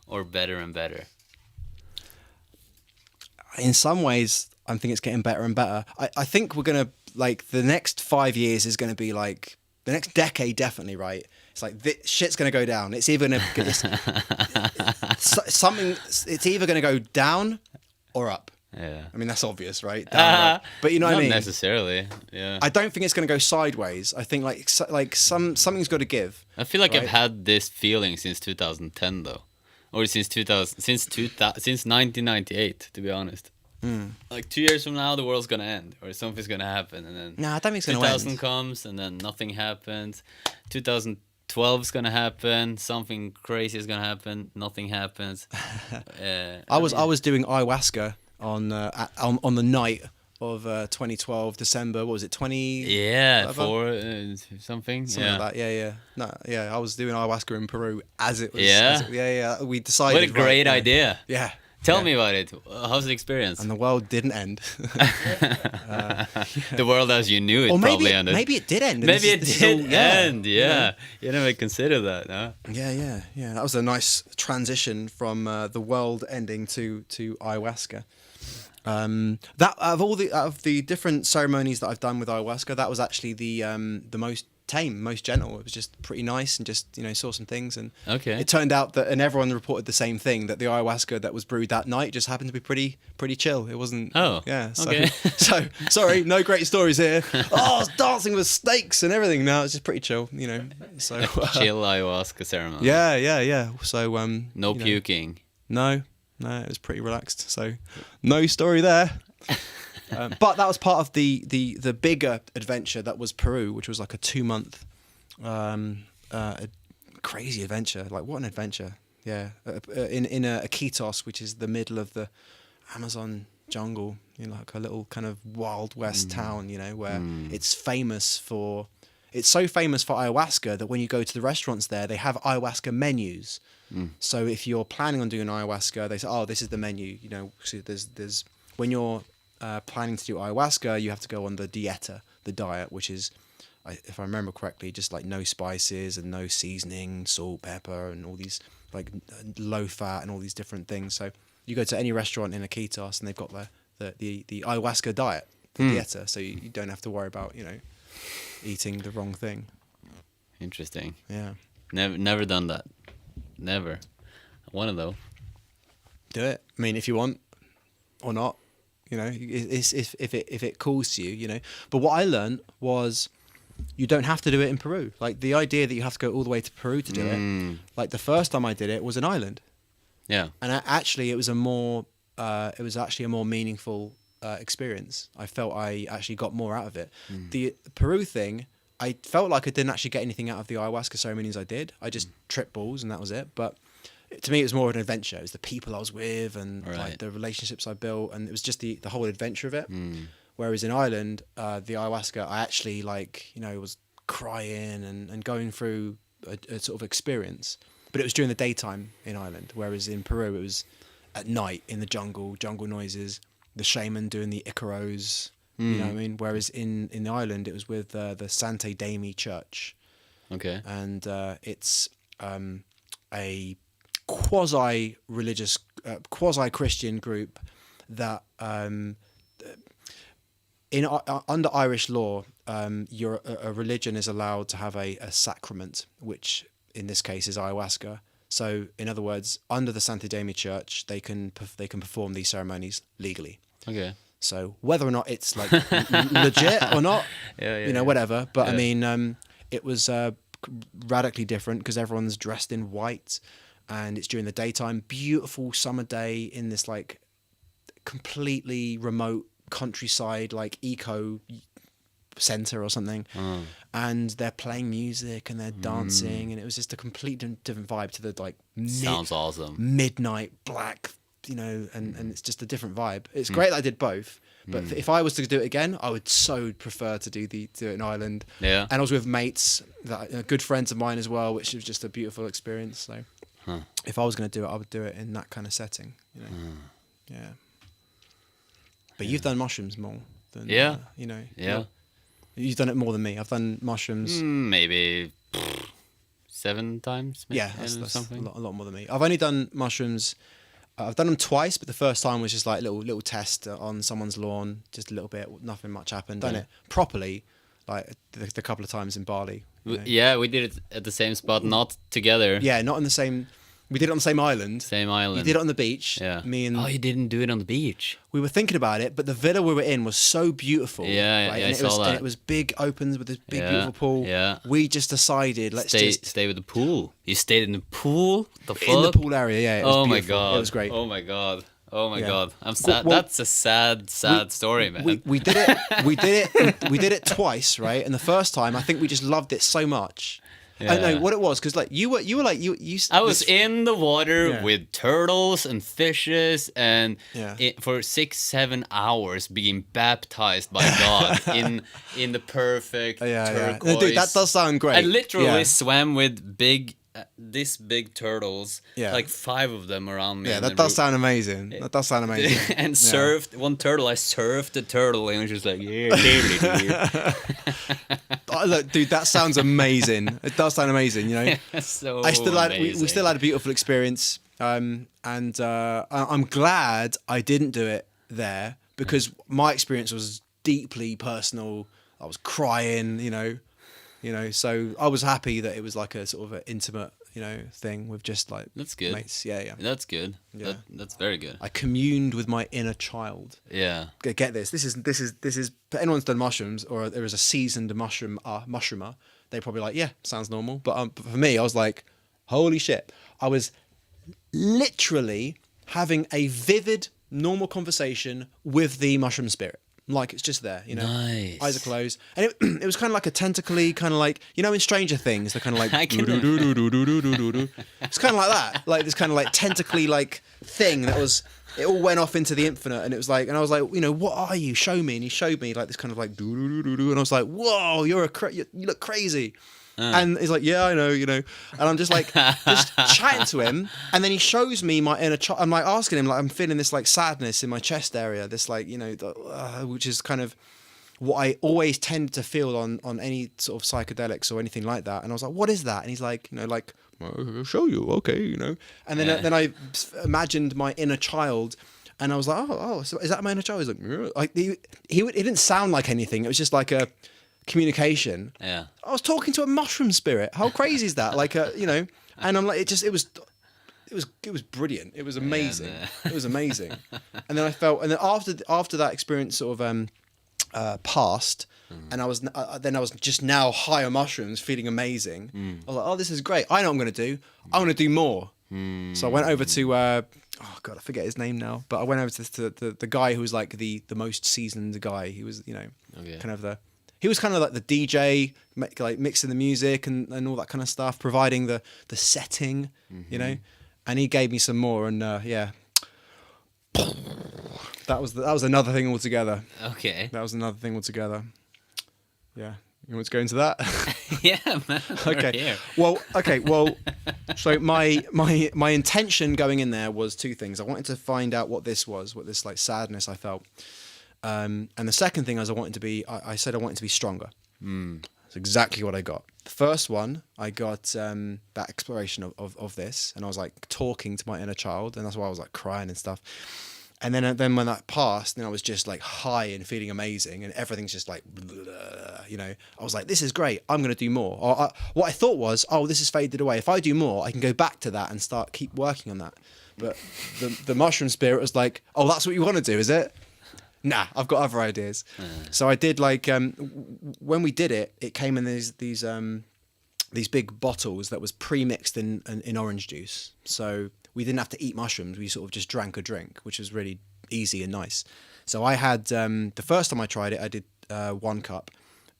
or better and better?
In some ways, I think it's getting better and better. I think we're gonna, like, the next 5 years is gonna be like the next decade, definitely, right? It's like shit's gonna go down. It's either gonna It's either gonna go down or up.
Yeah.
I mean, that's obvious, right? Down, but you know what I mean?
Not necessarily. Yeah.
I don't think it's going to go sideways. I think something's got to give.
I feel like
right?
I've had this feeling since 2010 though, or since 1998, to be honest. Like 2 years from now, the world's gonna end, or something's gonna happen, and then
I don't think it's going to end.
2000 comes, and then nothing happens. 2012 is gonna happen. Something crazy is gonna happen. Nothing happens.
I was doing ayahuasca on the night of 2012 December. What was it? 20?
Yeah,
whatever?
Something.
Something
Yeah.
like that. Yeah. No, yeah. I was doing ayahuasca in Peru as it was.
Yeah?
Yeah. We decided.
What a great idea.
Yeah.
Tell me about it. How's the experience?
And the world didn't end.
The world as you knew it
Or
probably ended.
maybe it did end. and
Maybe
this
it
is all-
did end. Yeah. You never consider that, no?
Yeah. That was a nice transition from the world ending to ayahuasca. That out of the different ceremonies that I've done with ayahuasca, that was actually the most tame, most gentle. It was just pretty nice, and just saw some things, and it turned out that, and everyone reported the same thing, that the ayahuasca that was brewed that night just happened to be pretty chill. It wasn't.
Oh,
yeah. So,
okay.
so sorry, no great stories here. I was dancing with snakes and everything. No, it's just pretty chill. So
Chill ayahuasca ceremony.
Yeah. So
No puking.
No, it was pretty relaxed. So no story there. But that was part of the bigger adventure that was Peru, which was like a 2-month crazy adventure. Like, what an adventure. Yeah. In Iquitos, which is the middle of the Amazon jungle, like a little kind of Wild West town, where it's so famous for ayahuasca that when you go to the restaurants there, they have ayahuasca menus. So if you're planning on doing ayahuasca, they say, oh, this is the menu. So there's when you're planning to do ayahuasca, you have to go on the dieta, the diet, which is, if I remember correctly, just like no spices and no seasoning, salt, pepper, and all these, like, low fat and all these different things. So you go to any restaurant in Iquitos and they've got the ayahuasca diet, the dieta, so you don't have to worry about eating the wrong thing.
Interesting.
Yeah.
Never done that. Never. I want to though.
Do it. I mean, if you want, or not. It's if it calls to you, But what I learned was, you don't have to do it in Peru. Like, the idea that you have to go all the way to Peru to do it. Like, the first time I did it was an island.
Yeah.
And actually, it was actually a more meaningful experience. I felt I actually got more out of it. The Peru thing, I felt like I didn't actually get anything out of the ayahuasca ceremonies I did. I just tripped balls and that was it. But to me, it was more of an adventure. It was the people I was with and like the relationships I built, and it was just the whole adventure of it. Whereas in Ireland, the ayahuasca, I actually was crying and going through a sort of experience. But it was during the daytime in Ireland, whereas in Peru it was at night in the jungle noises, the shaman doing the Icaros, You know what I mean? Whereas in the island, it was with the Sante Demi Church.
Okay.
And it's a quasi-religious, quasi-Christian group that under Irish law, a religion is allowed to have a sacrament, which in this case is ayahuasca. So, in other words, under the Santa Demi Church, they can perform these ceremonies legally.
Okay.
So whether or not it's like legit or not, whatever. But I mean, it was radically different because everyone's dressed in white, and it's during the daytime. Beautiful summer day in this like completely remote countryside, like eco center or something. And they're playing music and they're dancing, and it was just a complete different vibe to the like
sounds awesome
midnight black, and it's just a different vibe. It's great that I did both, but if I was to do it again, I would so prefer to do it in Ireland.
Yeah.
And I was with mates that good friends of mine as well, which was just a beautiful experience. So if I was going to do it, I would do it in that kind of setting. Yeah. But you've done mushrooms more than You've done it more than me. I've done mushrooms.
Maybe 7 times. Maybe,
yeah, that's
something.
a lot more than me. I've only done mushrooms. I've done them twice, but the first time was just like little test on someone's lawn, just a little bit. Nothing much happened. Done it properly, like the couple of times in Bali.
Yeah, we did it at the same spot, not together.
Yeah, not on the same. We did it on the same island.
Same island.
You did it on the beach.
Yeah.
Me and
you didn't do it on the beach.
We were thinking about it, but the villa we were in was so beautiful.
Yeah,
right?
I saw that.
And it was big opens with this big beautiful pool.
Yeah.
We just decided
stay with the pool. You stayed in the pool.
In the pool area. Yeah. It was
my
beautiful.
god.
It was great.
Oh my god. Oh my god. I'm sad. Well, that's a sad story, man.
We did it. We did it twice, right? And the first time, I think we just loved it so much.
Yeah.
I know what it was because like you were like you.
I was in the water with turtles and fishes and for 6-7 hours being baptized by God in the perfect turquoise.
No, dude, that does sound great.
I literally swam with this big turtles, like 5 of them around me.
Yeah, that does sound amazing. That does sound amazing.
And surfed one turtle. I surfed the turtle, and it was just like, totally.
Look, dude, that sounds amazing. It does sound amazing,
So
we still had a beautiful experience, and I'm glad I didn't do it there because my experience was deeply personal. I was crying, so I was happy that it was like a sort of an intimate, thing with just like
that's good
mates. Yeah.
That's good.
Yeah.
That's very good.
I communed with my inner child.
Yeah.
Get this. This is. If anyone's done mushrooms or there is a seasoned mushroomer, they probably like, yeah, sounds normal. But for me, I was like, holy shit! I was literally having a vivid, normal conversation with the mushroom spirit. Like it's just there,
Nice.
Eyes are closed, and it was kind of like a tentacly, kind of like in Stranger Things, they're kind of like it's kind of like that, like this kind of like tentacly like thing that was. It all went off into the infinite, and it was like, and I was like, what are you? Show me, and he showed me like this kind of like and I was like, whoa, you look crazy. And he's like, yeah, I know, and I'm just like, just chatting to him, and then he shows me my inner child. I'm like asking him, like, I'm feeling this like sadness in my chest area, this like, which is kind of what I always tend to feel on any sort of psychedelics or anything like that. And I was like, what is that? And he's like, like, I'll show you, okay, And then I imagined my inner child. And I was like, oh, so is that my inner child? He's like, he didn't sound like anything. It was just like a communication.
Yeah.
I was talking to a mushroom spirit. How crazy is that? Like, and I'm like, it was brilliant. It was amazing. It was amazing. And then I felt, and then after that experience sort of passed, and I was just now high on mushrooms, feeling amazing. I was like, oh, this is great. I know what I'm going to do. I want to do more. So I went over to, oh God, I forget his name now, but I went over to the guy who was like the most seasoned guy. He was, he was kind of like the DJ, like mixing the music and all that kind of stuff, providing the setting, and he gave me some more, and that was another thing altogether.
Okay.
That was another thing altogether. Yeah. You want to go into that?
Yeah, man.
Okay. Well, so my intention going in there was 2 things. I wanted to find out what this was, what this like sadness I felt. And the second thing is I said I wanted to be stronger. That's exactly what I got. The first one, I got that exploration of this, and I was like talking to my inner child, and that's why I was like crying and stuff. And then when that passed, then I was just like high and feeling amazing, and everything's just like, you know, I was like, this is great. I'm going to do more. Or what I thought was, oh, this has faded away. If I do more, I can go back to that and keep working on that. But the mushroom spirit was like, oh, that's what you want to do, is it? Nah, I've got other ideas. So I did like, when we did it, it came in these big bottles that was pre-mixed in orange juice. So we didn't have to eat mushrooms. We sort of just drank a drink, which was really easy and nice. So I had, the first time I tried it, I did 1 cup,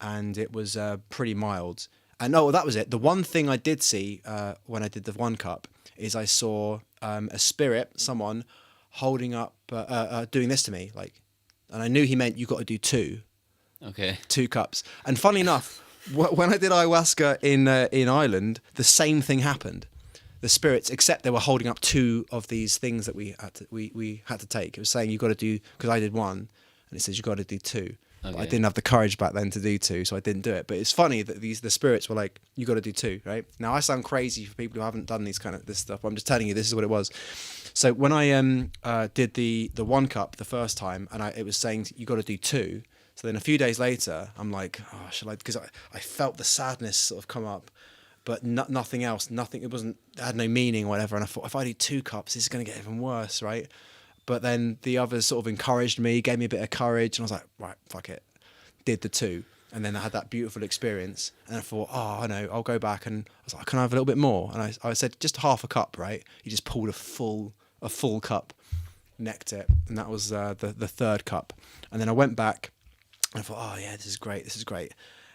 and it was pretty mild. And no, that was it. The one thing I did see when I did the 1 cup is I saw a spirit, someone holding up, doing this to me, like, and I knew he meant you got to do 2.
Okay.
2 cups. And funny enough, when I did ayahuasca in Ireland, the same thing happened. The spirits, except they were holding up 2 of these things that we had to take. It was saying you got to do, because I did 1, and it says you got to do 2. Okay. But I didn't have the courage back then to do 2, so I didn't do it. But it's funny that the spirits were like, you got to do 2, right? Now I sound crazy for people who haven't done this stuff. I'm just telling you, this is what it was. So when I did the 1 cup the first time, and it was saying you got to do 2. So then a few days later, I'm like, oh, shall I? Because I felt the sadness sort of come up, but nothing else. Nothing. It had no meaning or whatever. And I thought, if I do 2 cups, this is going to get even worse, right? But then the others sort of encouraged me, gave me a bit of courage, and I was like, right, fuck it. Did the 2. And then I had that beautiful experience, and I thought, oh, I know, I'll go back. And I was like, can I have a little bit more? And I said, just half a cup, right? You just pulled a full cup, necked it, and that was the 3rd cup. And then I went back, and I thought, oh yeah, this is great.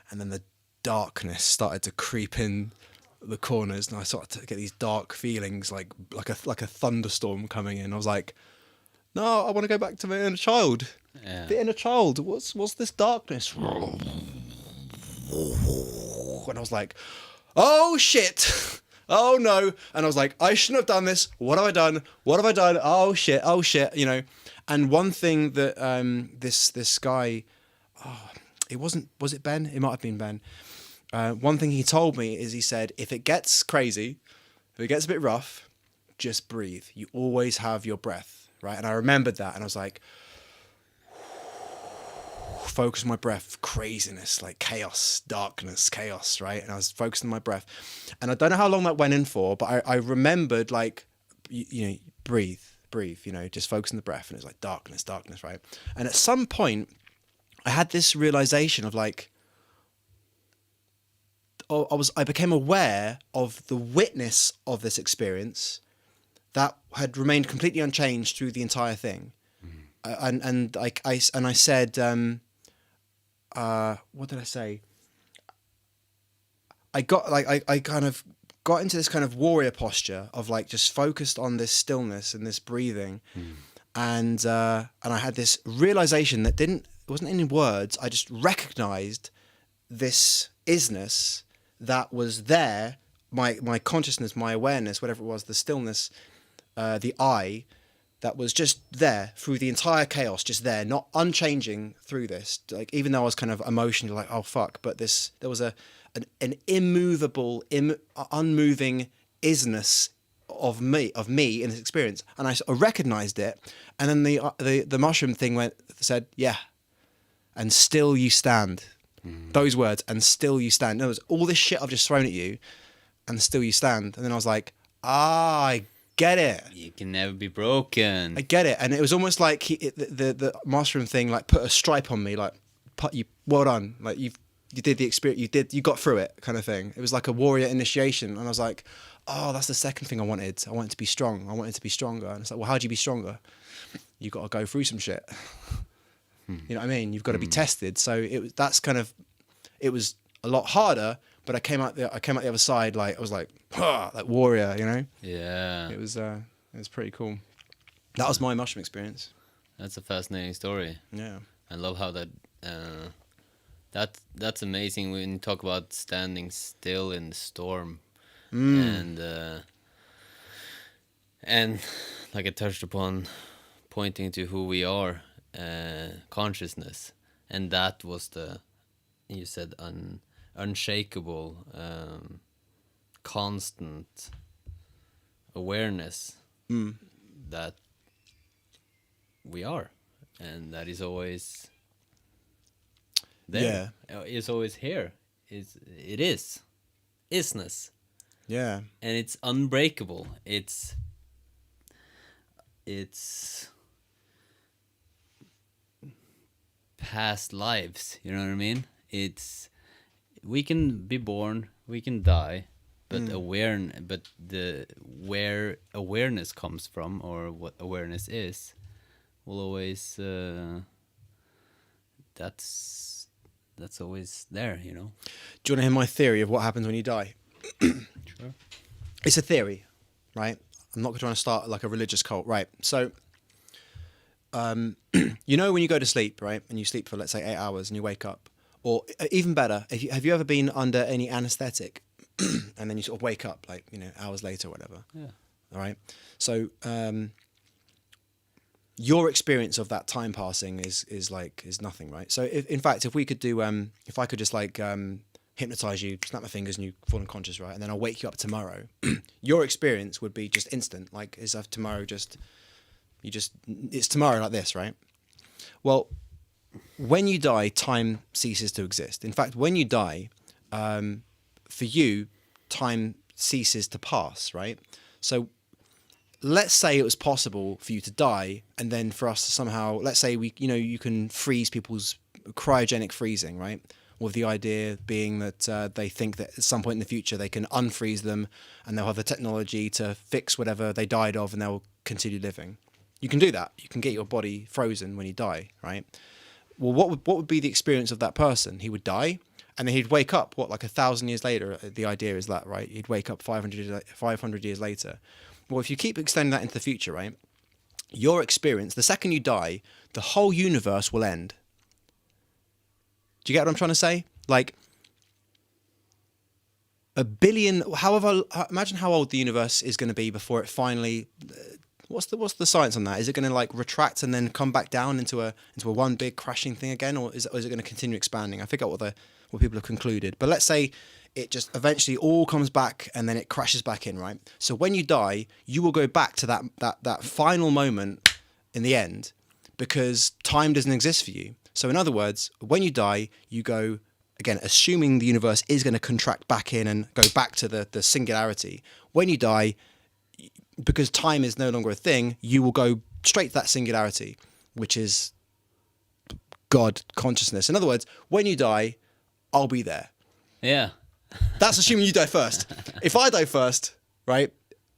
And then the darkness started to creep in the corners, and I started to get these dark feelings, like a thunderstorm coming in. I was like, no, I want to go back to my inner child. Yeah. The inner child. What's this darkness? And I was like, oh shit. Oh no. And I was like, I shouldn't have done this. What have I done? Oh shit. You know. And one thing that this guy, was it Ben? It might have been Ben. One thing he told me is, he said, if it gets crazy, if it gets a bit rough, just breathe. You always have your breath. Right, and I remembered that, and I was like, focus on my breath, craziness, like chaos, darkness, chaos, right? And I was focusing on my breath, and I don't know how long that went in for, but I remembered, like, you know, breathe, you know, just focus on the breath, and it was like darkness, right? And at some point, I had this realization of like, I became aware of the witness of this experience that had remained completely unchanged through the entire thing. And I said, what did I say? I kind of got into this kind of warrior posture of like just focused on this stillness and this breathing. And I had this realization that it wasn't in words. I just recognized this isness that was there, my consciousness, my awareness, whatever it was, the stillness, the I, that was just there through the entire chaos, just there, not unchanging through this. Like, even though I was kind of emotionally like, oh fuck, but there was an immovable, unmoving isness of me in this experience, and I recognized it. And then the mushroom thing said, yeah, and still you stand. Those words, and still you stand. No, it was all this shit I've just thrown at you, and still you stand. And then I was like, I get it. You
can never be broken.
I get it. And it was almost like the mushroom thing, like, put a stripe on me, like, well done, like you did the experience, you got through it, kind of thing. It was like a warrior initiation, and I was like, oh, that's the second thing I wanted. I wanted to be strong. I wanted to be stronger. And it's like, well, how do you be stronger? You got to go through some shit. You know what I mean? You've got to be tested. So it was a lot harder, but I came out the other side, like, I was like warrior, you know?
Yeah.
It was pretty cool. That was my mushroom experience.
That's a fascinating story.
Yeah.
I love how that's amazing when you talk about standing still in the storm. And like I touched upon, pointing to who we are consciousness, and that was you said unshakable, constant awareness that we are, and that is always there. It's always here. It is isness.
Yeah.
And it's unbreakable. It's past lives, you know what I mean? We can be born, we can die, but where awareness comes from, or what awareness is, will always that's always there, you know.
Do you want to hear my theory of what happens when you die?
Sure.
It's a theory, right? I'm not trying to start like a religious cult, right? So, you know, when you go to sleep, right, and you sleep for, let's say, 8 hours and you wake up, or even better, have you ever been under any anesthetic and then you sort of wake up, like, you know, hours later or whatever?
Yeah.
All right. So, your experience of that time passing is nothing, right? So, in fact, if we could do, if I could just like hypnotize you, snap my fingers, and you fall unconscious, right, and then I'll wake you up tomorrow, your experience would be just instant, like as if tomorrow it's tomorrow like this, right? Well, when you die, time ceases to exist. In fact, when you die, for you, time ceases to pass, right? So let's say it was possible for you to die, and then for us to somehow, let's say you can freeze people's cryogenic freezing, right? With the idea being that they think that at some point in the future they can unfreeze them, and they'll have the technology to fix whatever they died of, and they'll continue living. You can do that. You can get your body frozen when you die, right? Well, what would be the experience of that person? He would die, and then he'd wake up, like 1,000 years later? The idea is that, right? He'd wake up 500 years later. Well, if you keep extending that into the future, right? Your experience, the second you die, the whole universe will end. Do you get what I'm trying to say? Like, a billion, imagine how old the universe is going to be before it finally, what's the science on that? Is it going to like retract and then come back down into a one big crashing thing again, or is it going to continue expanding? I forget what people have concluded, but let's say it just eventually all comes back and then it crashes back in, right? So when you die, you will go back to that final moment in the end, because time doesn't exist for you. So in other words, when you die, you go, again, assuming the universe is going to contract back in and go back to the singularity. When you die, because time is no longer a thing, you will go straight to that singularity, which is God consciousness. In other words, when you die, I'll be there.
Yeah.
That's assuming you die first. If I die first, right,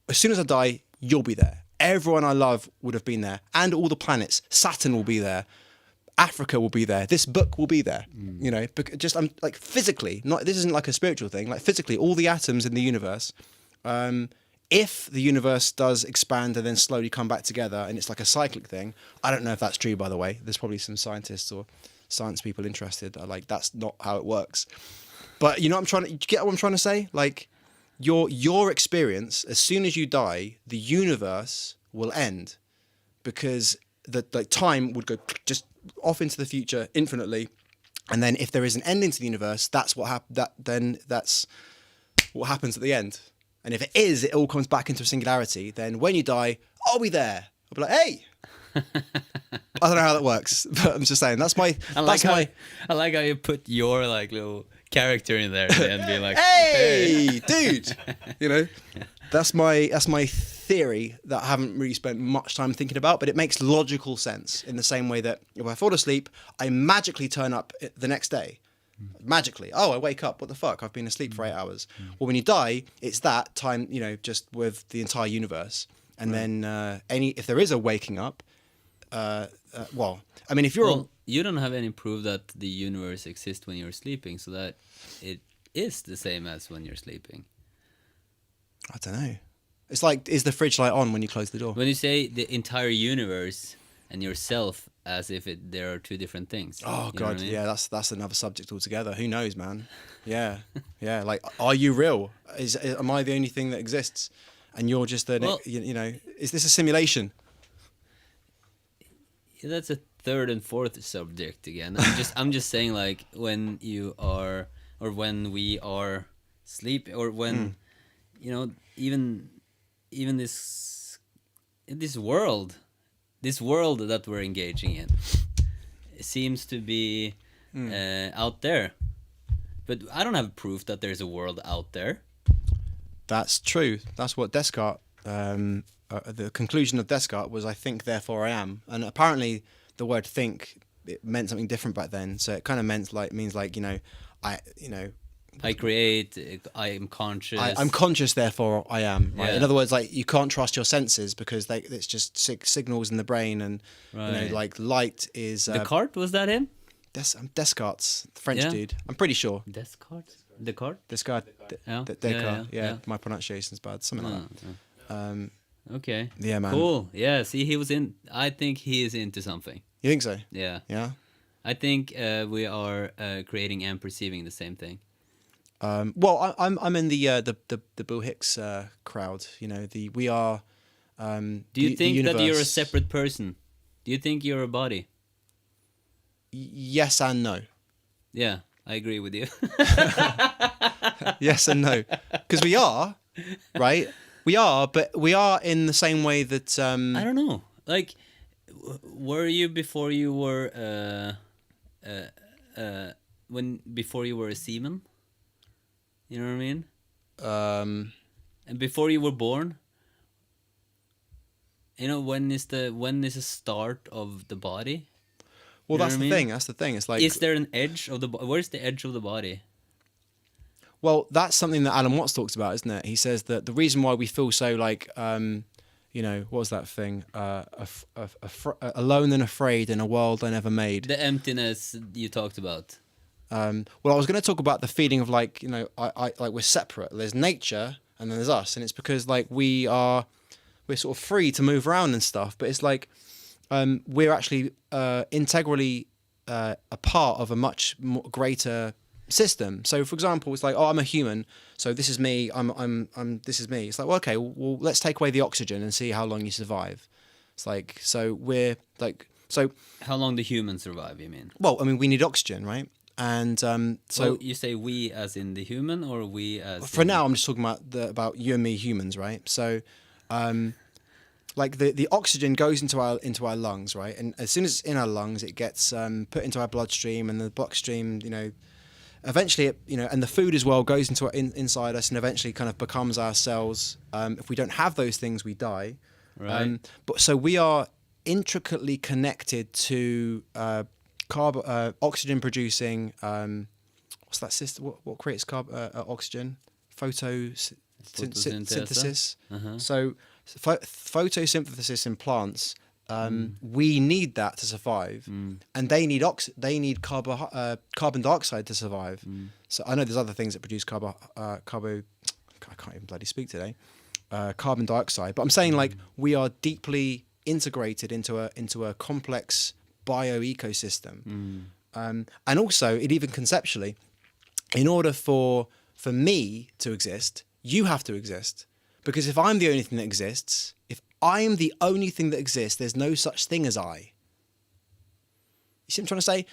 as soon as I die, you'll be there. Everyone I love would have been there, and all the planets. Saturn will be there. Africa will be there. This book will be there. You know, just I'm like physically. This isn't like a spiritual thing. Like physically, all the atoms in the universe. If the universe does expand and then slowly come back together, and it's like a cyclic thing. I don't know if that's true, by the way. There's probably some scientists or science people interested. Are like, that's not how it works. But you know, get what I'm trying to say? Like, your experience, as soon as you die, the universe will end, because the time would go just off into the future infinitely, and then if there is an ending to the universe, that's what that's what happens at the end. And if it all comes back into a singularity, then when you die, I'll be there. I'll be like, hey. I don't know how that works, but I'm just saying I like
how you put your like little character in there and be like,
hey, dude. You know, that's my theory that I haven't really spent much time thinking about, but it makes logical sense in the same way that if I fall asleep, I magically turn up the next day. Magically. Oh, I wake up. What the fuck? I've been asleep for 8 hours. Well, when you die, it's that time, you know, just with the entire universe. And then if there is a waking up, well, I mean, if you're...
you don't have any proof that the universe exists when you're sleeping, so that it is the same as when you're sleeping.
I don't know. It's like, is the fridge light on when you close the door?
When you say the entire universe and yourself, as if there are two different things.
Oh,
you
God,
I mean?
yeah, that's another subject altogether. Who knows, man? Yeah, yeah, like, are you real? Am I the only thing that exists? And you're just you know, is this a simulation?
That's a third and fourth subject again. I'm just saying, like, when you are, or when we are sleeping, or when you know, even this world that we're engaging in seems to be out there, but I don't have proof that there's a world out there.
That's true. That's what Descartes. The conclusion of Descartes was, "I think, therefore I am." And apparently, the word "think" it meant something different back then. So it kind of means like
I create. I am conscious.
I'm conscious, therefore I am. Right?
Yeah.
In other words, like you can't trust your senses because it's just signals in the brain, and
Right.
like light is.
Descartes, was that him?
Descartes, the French
Yeah.
dude. I'm pretty sure.
Descartes.
Descartes.
Yeah.
Descartes.
Yeah.
Yeah, my pronunciation's bad. Something like that.
Okay.
Yeah, man.
Cool. Yeah. See, I think he is into something.
You think so?
Yeah.
Yeah.
I think we are creating and perceiving the same thing.
Well, I'm in the Bill Hicks crowd. You know, we are.
Do you think that you're a
universe.
separate person? Do you think you're a body?
Yes and no.
Yeah, I agree with you.
Yes and no, because we are, right? We are, but we are in the same way that.
I don't know. Like, were you before you were before you were a seaman? You know what I mean? And before you were born, you know, when is the start of the body?
Well,
You know
that's
what
the
I mean?
thing. That's the thing. It's like.
Is there an edge of the where's the edge of the body?
Well, that's something that Alan Watts talks about, isn't it? He says that the reason why we feel so like, you know, what was that thing? Alone and afraid in a world I never made.
The emptiness you talked about.
Well, I was going to talk about the feeling of like, you know, I like we're separate. There's nature and then there's us, and it's because like we're sort of free to move around and stuff. But it's like we're actually integrally a part of a much more greater system. So, for example, it's like, oh, I'm a human, so this is me. I'm this is me. It's like, well, okay, well, let's take away the oxygen and see how long you survive. It's like, so we're like, so.
How long do humans survive? You mean?
Well, I mean, we need oxygen, right? And so
well, you say we as in the human, or we as
for now, I'm just talking about you and me humans, right? So, like the oxygen goes into our lungs, right? And as soon as it's in our lungs, it gets put into our bloodstream, and the bloodstream, you know, eventually, and the food as well goes into inside us, and eventually kind of becomes our cells. If we don't have those things, we die.
Right.
But so we are intricately connected to oxygen producing. What's that system? What creates oxygen? Photosynthesis. So photosynthesis in plants. We need that to survive, and they need carbon dioxide to survive. So I know there's other things that produce I can't even bloody speak today. Carbon dioxide, but I'm saying like we are deeply integrated into a complex bioecosystem, and also it even conceptually, in order for me to exist, you have to exist, because if I'm the only thing that exists, if I'm the only thing that exists, there's no such thing as I. You see what I'm trying to say?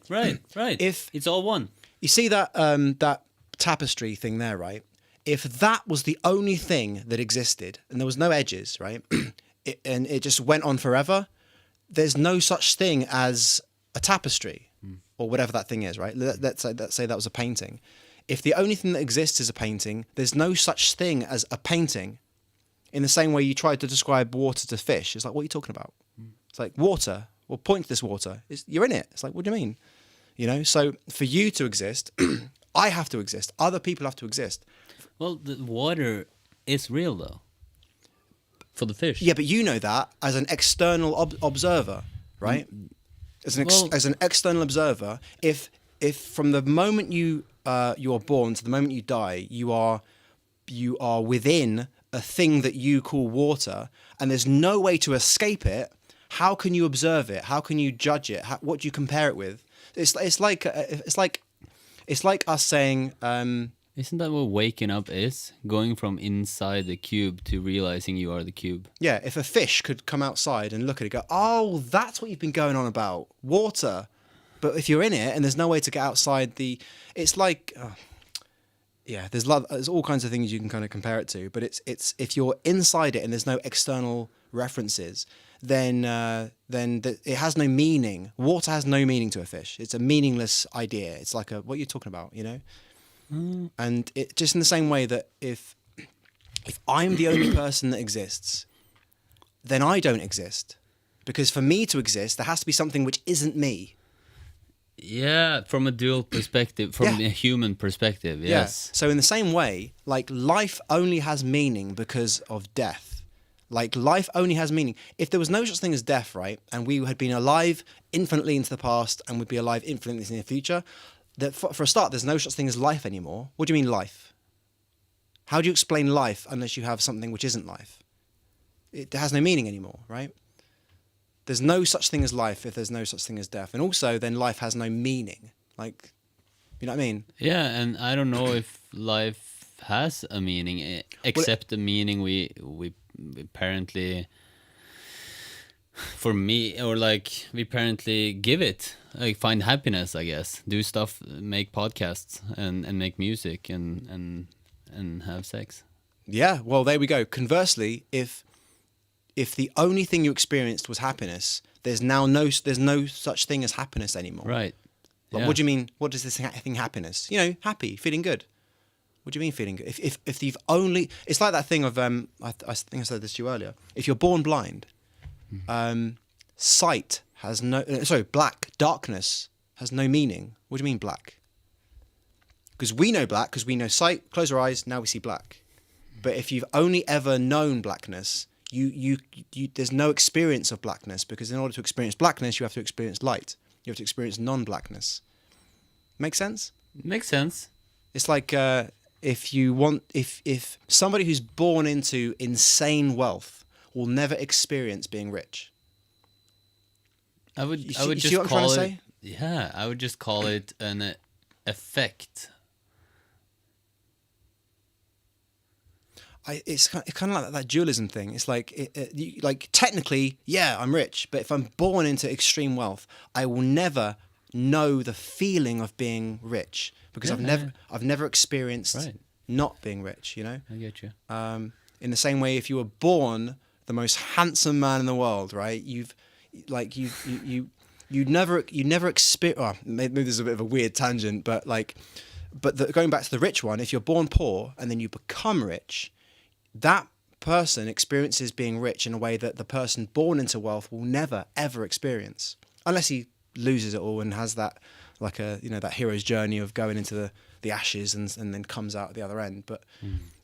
Right. If it's all one.
You see that that tapestry thing there, right? If that was the only thing that existed and there was no edges, right, and it just went on forever, there's no such thing as a tapestry or whatever that thing is, right? Let's say that was a painting. If the only thing that exists is a painting, there's no such thing as a painting. In the same way you tried to describe water to fish, it's like, what are you talking about? It's like, water. Well, point to this water. You're in it. It's like, what do you mean? You know. So for you to exist, I have to exist. Other people have to exist.
Well, the water is real though. For the fish.
Yeah, but you know that as an external observer, right? As an external observer, if from the moment you are born to the moment you die, you are within a thing that you call water, and there's no way to escape it. How can you observe it? How can you judge it? What do you compare it with? It's like us saying.
Isn't that what waking up is? Going from inside the cube to realizing you are the cube.
Yeah, if a fish could come outside and look at it and go, oh, that's what you've been going on about, water. But if you're in it and there's no way to get outside it's like, there's all kinds of things you can kind of compare it to. But it's if you're inside it and there's no external references, then it has no meaning. Water has no meaning to a fish. It's a meaningless idea. It's like what you're talking about, you know? And it just in the same way that if I'm the only person that exists, then I don't exist. Because for me to exist, there has to be something which isn't me.
Yeah, from a dual perspective, from a human perspective, yes.
Yeah. So in the same way, like life only has meaning because of death. Like life only has meaning. If there was no such thing as death, right, and we had been alive infinitely into the past and would be alive infinitely in the future, that for a start, there's no such thing as life anymore. What do you mean life? How do you explain life unless you have something which isn't life? It has no meaning anymore, right? There's no such thing as life if there's no such thing as death. And also, then life has no meaning. Like, you know what I mean?
Yeah, and I don't know if life has a meaning, except the meaning we apparently, for me, or like we apparently give it. Like find happiness, I guess. Do stuff, make podcasts, and make music, and have sex.
Yeah, well, there we go. Conversely, if the only thing you experienced was happiness, there's no such thing as happiness anymore.
Right.
Like,
Yeah.
what do you mean? What does this thing happiness? You know, happy, feeling good. What do you mean feeling good? If you've only, it's like that thing of I think I said this to you earlier. If you're born blind, sight has darkness has no meaning. What do you mean black? Because we know black because we know sight. Close our eyes, now we see black. But if you've only ever known blackness, you there's no experience of blackness, because in order to experience blackness, you have to experience light. You have to experience non-blackness. Make sense?
Makes sense.
It's like if somebody who's born into insane wealth will never experience being rich.
I would
You
just
see what I'm trying
call
to
it.
say?
Yeah, I would just call it an effect.
It's kind of like that dualism thing. It's like like technically, yeah, I'm rich, but if I'm born into extreme wealth, I will never know the feeling of being rich, because I've never experienced not being rich. You know.
I get you.
In the same way, if you were born the most handsome man in the world, right? You never experience. Oh, maybe this is a bit of a weird tangent, but going back to the rich one, if you're born poor and then you become rich, that person experiences being rich in a way that the person born into wealth will never ever experience, unless he loses it all and has that that hero's journey of going into the ashes and then comes out at the other end. But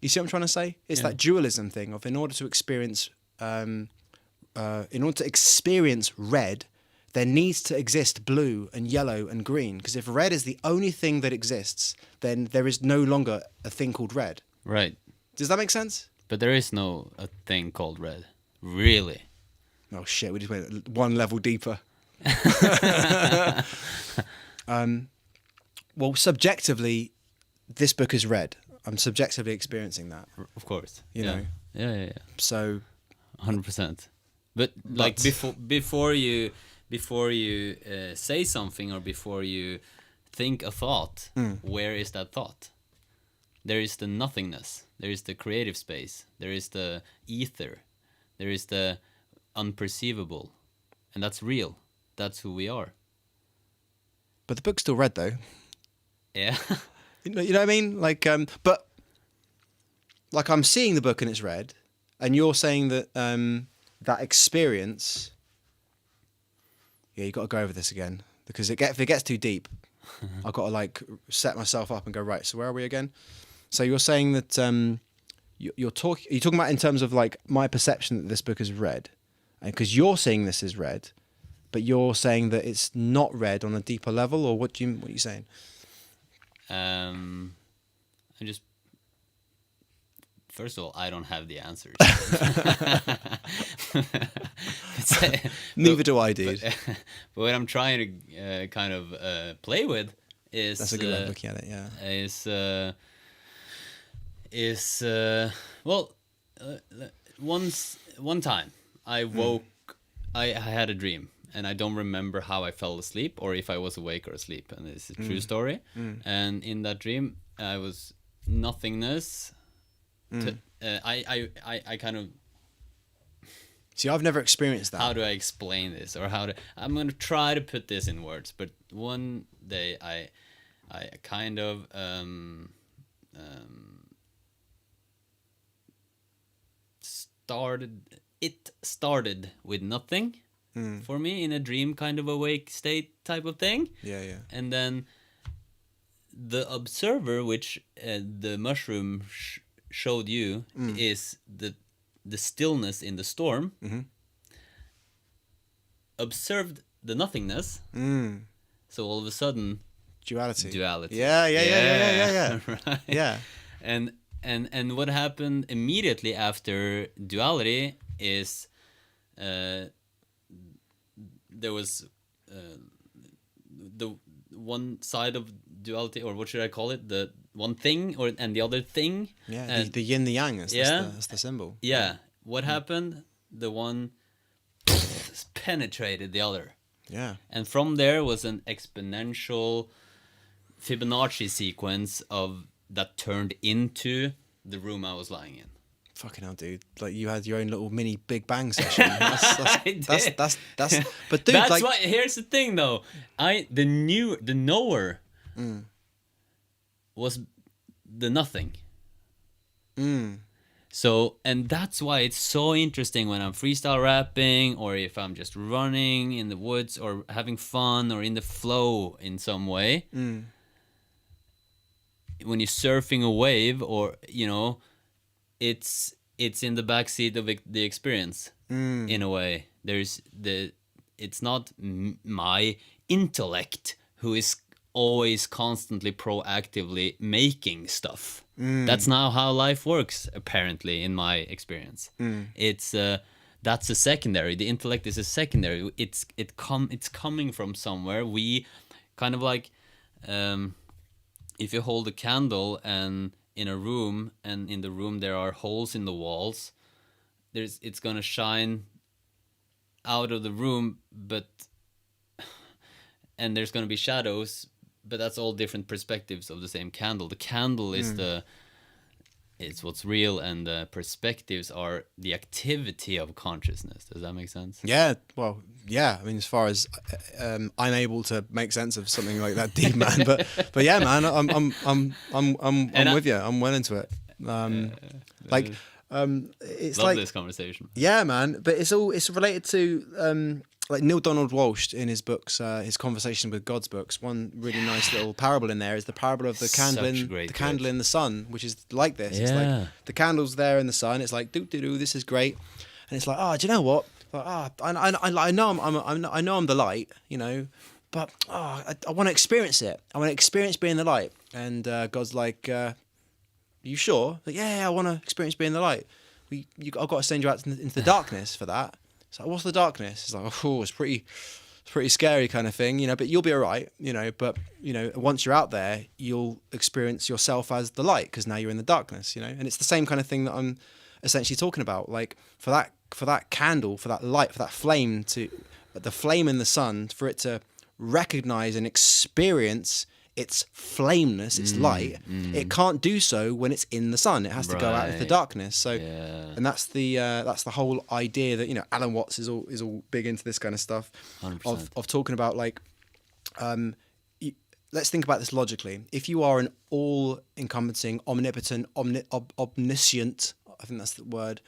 you see what I'm trying to say? It's that dualism thing of in order to experience red, there needs to exist blue and yellow and green, because if red is the only thing that exists, then there is no longer a thing called red.
Right.
Does that make sense?
But there is no a thing called red. Really?
Oh shit, we just went one level deeper. Well, subjectively, this book is red. I'm subjectively experiencing that.
Of course.
You know?
Yeah.
So
100%. But like before you say something, or before you think a thought, where is that thought? There is the nothingness. There is the creative space. There is the ether. There is the unperceivable. And that's real. That's who we are.
But the book's still red, though.
Yeah.
You know what I mean? But I'm seeing the book and it's red, and you're saying that that experience. Yeah, you got to go over this again, because if it gets too deep, I've got to set myself up and go, right. So where are we again? So you're saying that you're talking about in terms of my perception that this book is red, and because you're seeing this as red, but you're saying that it's not red on a deeper level, or what are you saying?
First of all, I don't have the answers.
Neither do I, dude.
But what I'm trying to kind of play with is...
That's a good way of looking at it, yeah.
Is is well, one time I woke. I had a dream, and I don't remember how I fell asleep or if I was awake or asleep. And it's a true story. And in that dream, I was nothingness. I kind of.
See, I've never experienced that.
How do I explain this, or I'm gonna try to put this in words. But one day I kind of started with nothing for me in a dream, kind of awake state type of thing.
Yeah.
And then the observer, which the mushroom showed you, is the stillness in the storm. Observed the nothingness. So all of a sudden,
Duality.
Yeah. Right.
Yeah.
And what happened immediately after duality is there was the one side of duality, or what should I call it? The one thing and the other thing.
Yeah,
and
the yin, the yang, that's the symbol.
Yeah. What happened? The one penetrated the other.
Yeah.
And from there was an exponential Fibonacci sequence of that turned into the room I was lying in.
Fucking hell, dude! Like you had your own little mini Big Bang session. That's but dude,
that's
like,
why. Here's the thing, though. The knower was the nothing. So, and that's why it's so interesting when I'm freestyle rapping, or if I'm just running in the woods, or having fun, or in the flow in some way. When you're surfing a wave, or it's in the backseat of the experience. In a way, it's not my intellect who is always constantly proactively making stuff. That's not how life works, apparently, in my experience. It's that's a secondary. The intellect is a secondary. It's coming from somewhere. We kind of like if you hold a candle and in a room, and in the room there are holes in the walls, it's gonna shine out of the room, and there's gonna be shadows, but that's all different perspectives of the same candle. The candle is it's what's real, and the perspectives are the activity of consciousness. Does that make sense?
Yeah, well, yeah. I mean, as far as I'm able to make sense of something like that deep, man. But yeah, man, I'm with you. I'm well into it. It's
Love
like
this conversation.
Yeah, man. But it's related to like Neil Donald Walsh in his books, his Conversation with God's books. One really nice little parable in there is the parable of the candle in the sun, which is like this. It's like the candle's there in the sun. It's like doo, this is great, and it's like, oh, do you know what? Like, I know I'm the light, but I want to experience it. I want to experience being the light. And God's like, you sure? Like, yeah, I want to experience being the light. I've got to send you out into the darkness for that. It's like, what's the darkness? It's like, oh, it's pretty scary kind of thing, but you'll be all right, but, once you're out there, you'll experience yourself as the light, because now you're in the darkness, and it's the same kind of thing that I'm essentially talking about. Like for that candle, for that light, for that flame, the flame in the sun, for it to recognize and experience its flameness, its light, it can't do so when it's in the sun. It has to go out into the darkness. So, and that's the whole idea that Alan Watts is all big into this kind of stuff,
100%.
of talking about like, let's think about this logically. If you are an all-encompassing, omnipotent, omniscient, I think that's the word,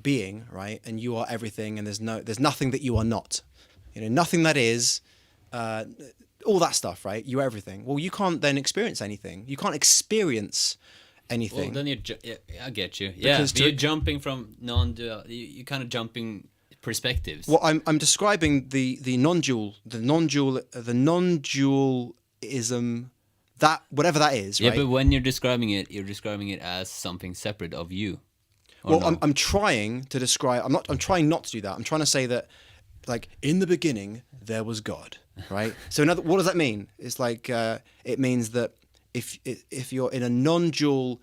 being, right, and you are everything, and there's nothing that you are not, nothing that is. All that stuff, right? You're everything. Well, you can't then experience anything. You can't experience anything.
Well, then I get you. Yeah, you're jumping from non-dual. You're kind of jumping perspectives.
Well, I'm describing the non-dualism, that whatever that is, right?
Yeah, but when you're describing it as something separate of you.
Well, no? I'm trying to describe. I'm trying not to do that. I'm trying to say that, like, in the beginning there was God. Right. So what does that mean? It's like it means that if you're in a non-dual,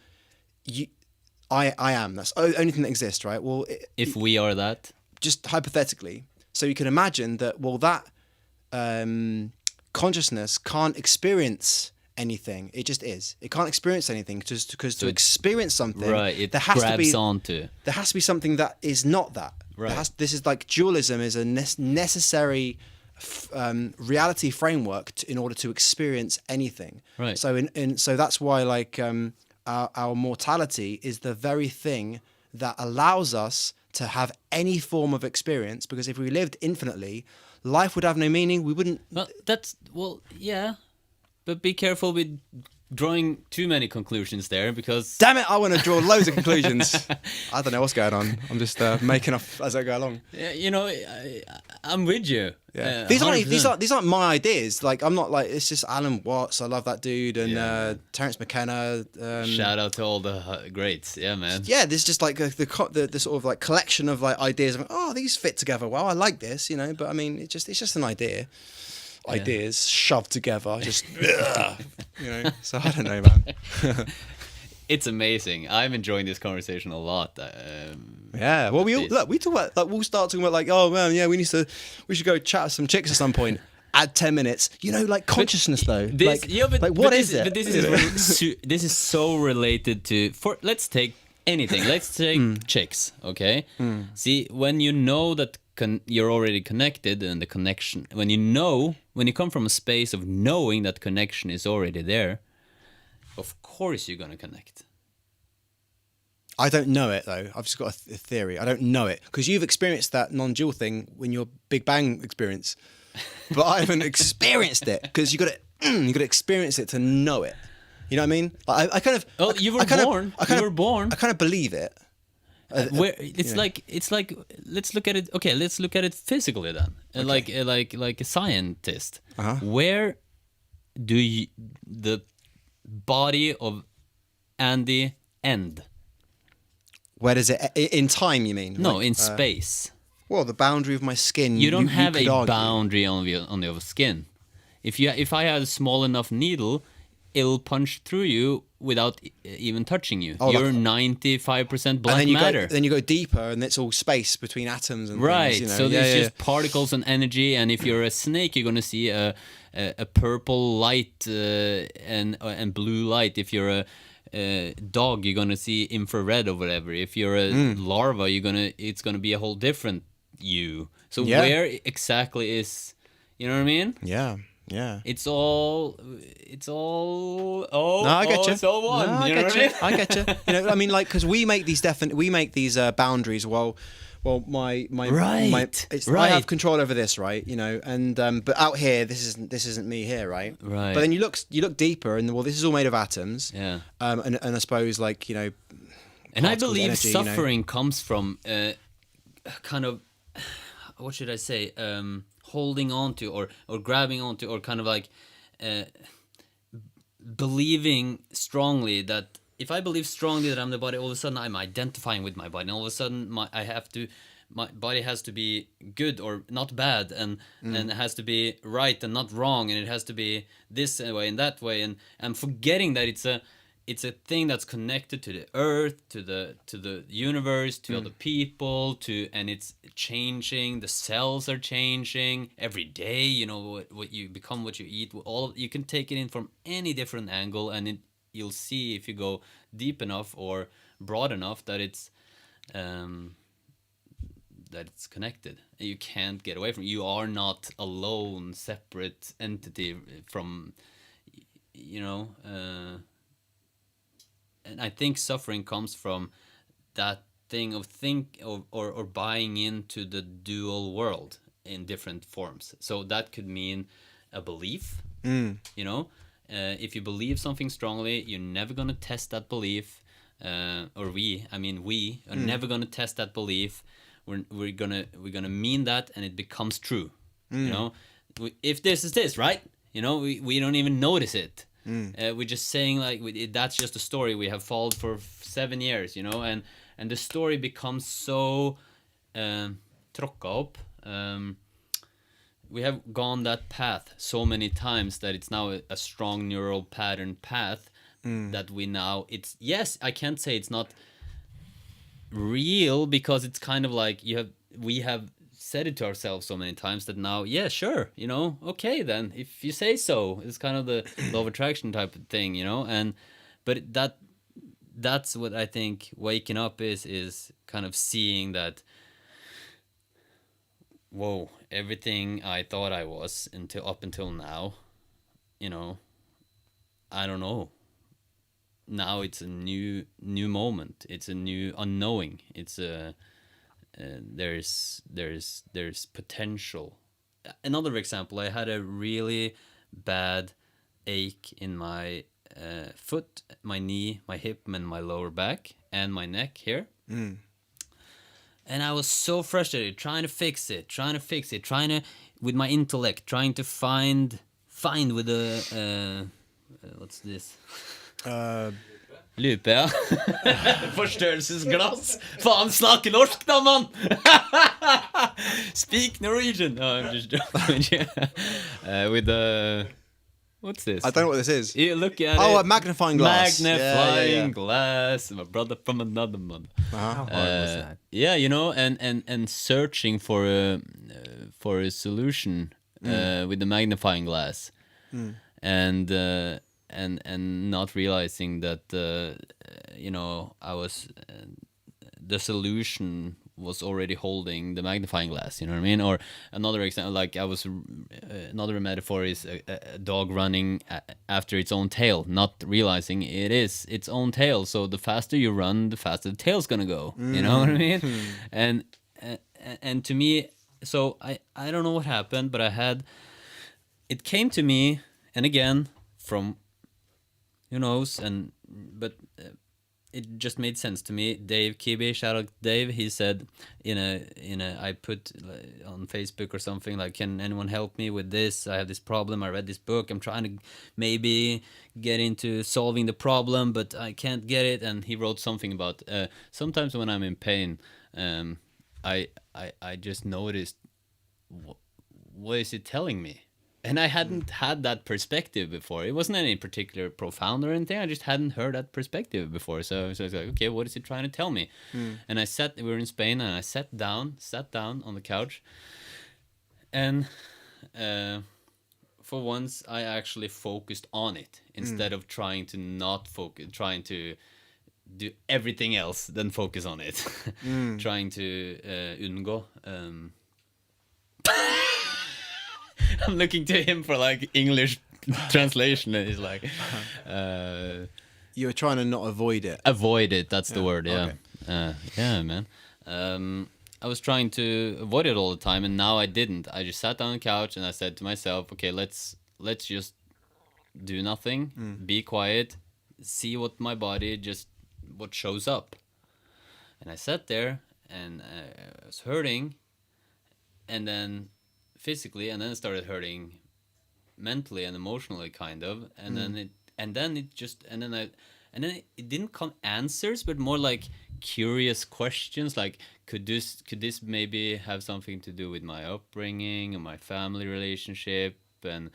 I am. That's the only thing that exists, right? Well,
If we are that,
just hypothetically, so you can imagine that. Well, that consciousness can't experience anything. It just is. It can't experience anything just because to experience something,
right? It
there has
grabs
to be
onto.
there has to be something that is not that.
Right.
This is like dualism is a necessary reality framework in order to experience anything.
Right.
So so that's why like our mortality is the very thing that allows us to have any form of experience. Because if we lived infinitely, life would have no meaning. We wouldn't.
Well, yeah, but be careful with drawing too many conclusions there, because
Damn it! I want to draw loads of conclusions. I don't know what's going on. I'm just making up as I go along.
I'm with you.
Yeah.
100%.
These aren't my ideas. Like I'm not like it's just Alan Watts. I love that dude, and Terence McKenna.
Shout out to all the greats. Yeah, man.
Yeah, there's just like the sort of like collection of like ideas of these fit together. Well, I like this, But I mean, it's just an idea. Ideas shoved together, just So I don't know, man.
It's amazing. I'm enjoying this conversation a lot.
Yeah. Well, we talk about like we'll start talking about like, oh man, yeah, we should go chat with some chicks at some point. Add 10 minutes. Like consciousness though. What is it?
But this is so related to. Let's take anything. Let's take chicks. Okay. See, when you know that you're already connected, and the connection. When you come from a space of knowing that connection is already there, of course you're gonna connect.
I don't know it though. I've just got a theory. I don't know it because you've experienced that non-dual thing when your Big Bang experience, but I haven't experienced it because you got to experience it to know it. You know what I mean? I kind of.
Oh, you were born. You were born.
I kind of believe it.
Where it's like let's look at it. Okay, let's look at it physically then. Okay. Like a scientist. Where do the body of Andy end?
Where does it in time? You mean?
No, in space.
Well, the boundary of my skin.
You don't have a boundary on your skin. If I had a small enough needle, it'll punch through you without even touching you. You're 95% black matter.
Then you go deeper, and it's all space between atoms and
right.
things.
So there's just particles and energy. And if you're a snake, you're gonna see a purple light and blue light. If you're a dog, you're gonna see infrared or whatever. If you're a larva, it's gonna be a whole different you. So where exactly is, you know what I mean?
Yeah. Yeah,
it's all. Oh,
no, I get you.
It's all one.
No, I get you. I mean, like, because we make these boundaries. Well, my
right.
I have control over this, right? And but out here, this isn't me here, right?
Right.
But then you look deeper, and this is all made of atoms.
Yeah.
And I suppose like
And I believe energy, suffering comes from kind of, what should I say? Holding on to or grabbing onto, or kind of like believing strongly that if I believe strongly that I'm the body, all of a sudden I'm identifying with my body, and all of a sudden my body has to be good or not bad, and it has to be right and not wrong, and it has to be this way and that way, and I'm forgetting that it's a thing that's connected to the earth, to the universe, to other people, and it's changing. The cells are changing every day. What you become, what you eat. You can take it in from any different angle, and you'll see if you go deep enough or broad enough that it's connected. You can't get away from it. You are not a lone, separate entity from, and I think suffering comes from that thing of or buying into the dual world in different forms. So that could mean a belief. If you believe something strongly, you're never gonna test that belief. We are never gonna test that belief. We're gonna mean that, and it becomes true. If this is this, right? We don't even notice it. We're just saying that's just a story we have followed for 7 years, and the story becomes so tråkka upp. We have gone that path so many times that it's now a strong neural pattern path that we now. I can't say it's not real because it's kind of like we have said it to ourselves so many times that now, yeah, sure, you know, okay, then if you say so. It's kind of the law of attraction type of thing, you know. And but that's what I think waking up is kind of seeing that, whoa, everything I thought I was until now, you know, I don't know. Now it's a new moment. It's a new unknowing. It's a there's potential. Another example, I had a really bad ache in my foot, my knee, my hip, and my lower back, and my neck here. And I was so frustrated, trying to fix it, trying to, with my intellect, trying to find with the, what's this? Lupe, ja. Forstørrelsesglass. Faen, snakke norsk da, mann! Speak Norwegian. No, I'm just joking. With the... What's this?
I don't know what this is.
You look at it.
Oh, a magnifying glass.
Magnifying glass. My brother from another mother.
How hard was that?
Yeah, you know, and searching for a solution with the magnifying glass, and not realizing that you know, I was the solution was already holding the magnifying glass, you know what I mean? Or another example, like another metaphor is a dog running after its own tail, not realizing it is its own tail. So the faster you run, the faster the tail's gonna go. You know what I mean? And to me, so I don't know what happened, but it came to me, and again from who knows, but it just made sense to me. Dave Kibi, shout out Dave. He said I put on Facebook or something like, can anyone help me with this? I have this problem. I read this book. I'm trying to maybe get into solving the problem, but I can't get it. And he wrote something about sometimes when I'm in pain, I just noticed what is it telling me? And I hadn't had that perspective before. It wasn't any particular profound or anything. I just hadn't heard that perspective before. So I was like, okay, what is it trying to tell me? And we were in Spain, and I sat down on the couch. And for once, I actually focused on it instead of trying to not focus, trying to do everything else, then focus on it. Trying to undgå. I'm looking to him for like English translation, and he's like,
You were trying to not avoid it.
Avoid it. That's the word. Yeah.
Okay.
Yeah, man. I was trying to avoid it all the time, and now I didn't. I just sat down on the couch and I said to myself, okay, let's just do nothing, be quiet, see what my body what shows up. And I sat there, and I was hurting, and then physically, and then it started hurting mentally and emotionally, kind of, and then it didn't come answers, but more like curious questions, like could this maybe have something to do with my upbringing and my family relationship, and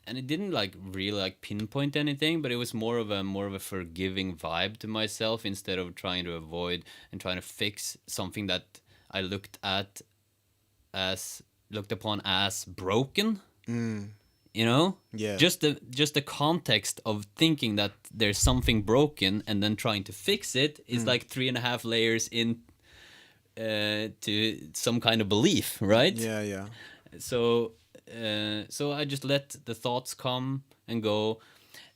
it didn't like really like pinpoint anything, but it was more of a forgiving vibe to myself, instead of trying to avoid and trying to fix something that I looked upon as broken. You know?
Yeah.
Just the context of thinking that there's something broken and then trying to fix it is like 3.5 layers in to some kind of belief, right?
Yeah.
So I just let the thoughts come and go,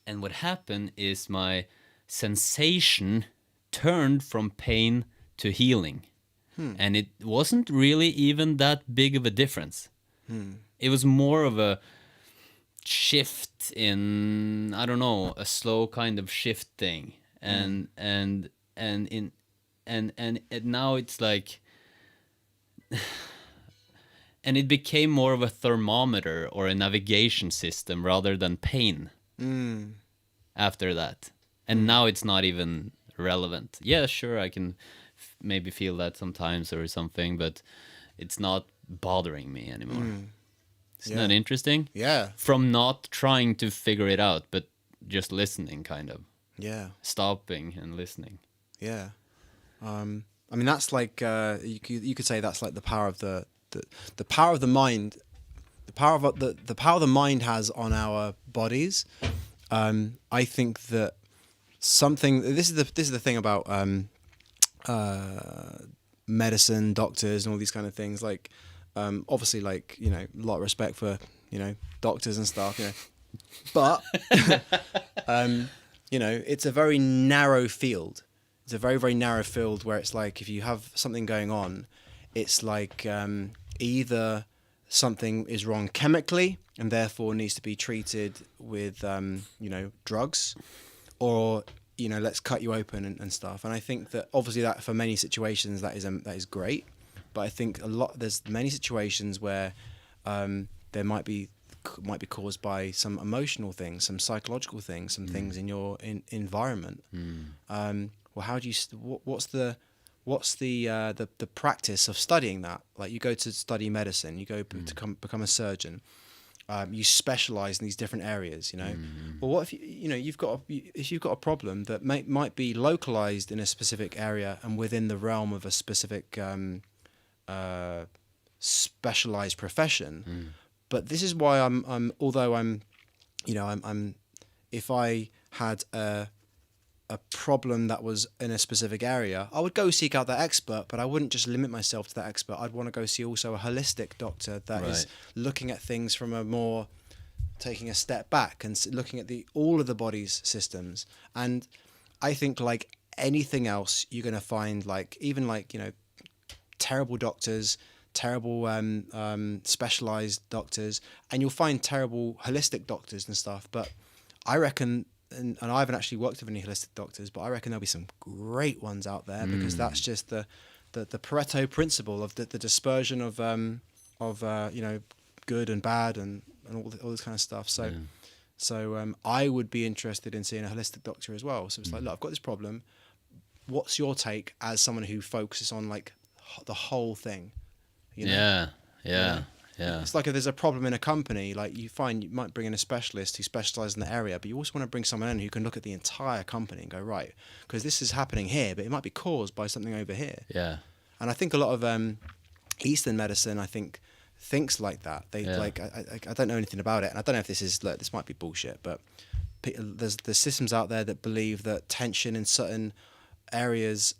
and what happened is my sensation turned from pain to healing. And it wasn't really even that big of a difference. It was more of a shift in, I don't know, a slow kind of shift thing. And now it's like, and it became more of a thermometer or a navigation system rather than pain after that. And now it's not even relevant. Yeah, sure, I can maybe feel that sometimes or something, but it's not bothering me anymore. Isn't that interesting?
Yeah.
From not trying to figure it out, but just listening, kind of.
Yeah.
Stopping and listening.
Yeah. I mean, that's like you could say that's like the power of the power of the mind, the power of the power the mind has on our bodies. I think that this is the thing about medicine, doctors, and all these kind of things. Like, obviously, like, you know, a lot of respect for, you know, doctors and stuff, you know, but you know, it's a very narrow field. It's a very, very narrow field where it's like if you have something going on, it's like either something is wrong chemically and therefore needs to be treated with, you know, drugs, or, you know, let's cut you open and stuff. And I think that obviously that for many situations that is great, but I think there's many situations where there might be caused by some emotional things, some psychological things, some things in your environment. Well, how do you? What's the practice of studying that? Like, you go to study medicine, you go to become a surgeon. You specialize in these different areas, you know. Well, what if you've got a problem that might be localized in a specific area and within the realm of a specific specialized profession. But this is why I'm if I had a problem that was in a specific area, I would go seek out that expert, but I wouldn't just limit myself to that expert. I'd want to go see also a holistic doctor that is looking at things from a more, taking a step back and looking at all of the body's systems. And I think, like anything else, you're going to find, like, even like, you know, terrible doctors, terrible specialized doctors, and you'll find terrible holistic doctors and stuff. But I reckon, and I haven't actually worked with any holistic doctors, but I reckon there'll be some great ones out there, because that's just the Pareto principle of the dispersion of you know, good and bad and all this kind of stuff. So I would be interested in seeing a holistic doctor as well. So it's like, look, I've got this problem. What's your take as someone who focuses on like the whole thing? You know?
Yeah.
It's like if there's a problem in a company, like you might bring in a specialist who specializes in the area, but you also want to bring someone in who can look at the entire company and go, right, because this is happening here, but it might be caused by something over here.
Yeah.
And I think a lot of Eastern medicine, I think, thinks like that. They like, I don't know anything about it, and I don't know if this might be bullshit, but there's systems out there that believe that tension in certain areas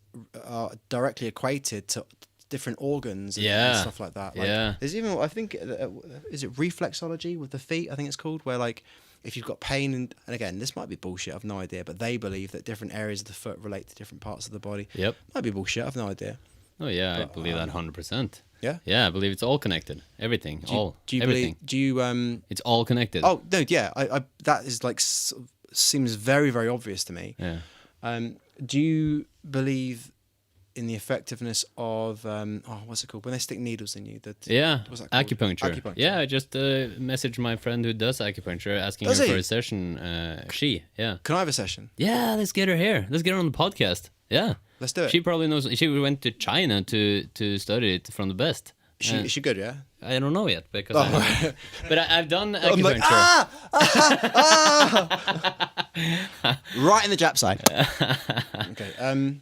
are directly equated to different organs and stuff like that. Like, there's even, I think, is it reflexology with the feet? I think it's called, where like if you've got pain, and again, this might be bullshit, I've no idea, but they believe that different areas of the foot relate to different parts of the body. Might be bullshit, I've no idea.
Oh yeah, but, I believe that 100%.
Yeah?
Yeah, I believe it's all connected. Everything. Everything. It's all connected.
Oh, no, yeah. I that is like, seems very, very obvious to me.
Yeah.
Do you believe in the effectiveness of what's it called when they stick needles in you? What's that called?
Acupuncture. Yeah, I just messaged my friend who does acupuncture, asking her for a session. Can
I have a session?
Yeah, let's get her here. Let's get her on the podcast. Yeah,
let's do it.
She probably knows. She went to China to study it from the best.
Is she good? Yeah.
I don't know yet because but I've done acupuncture.
Like, right in the Jap side. Okay.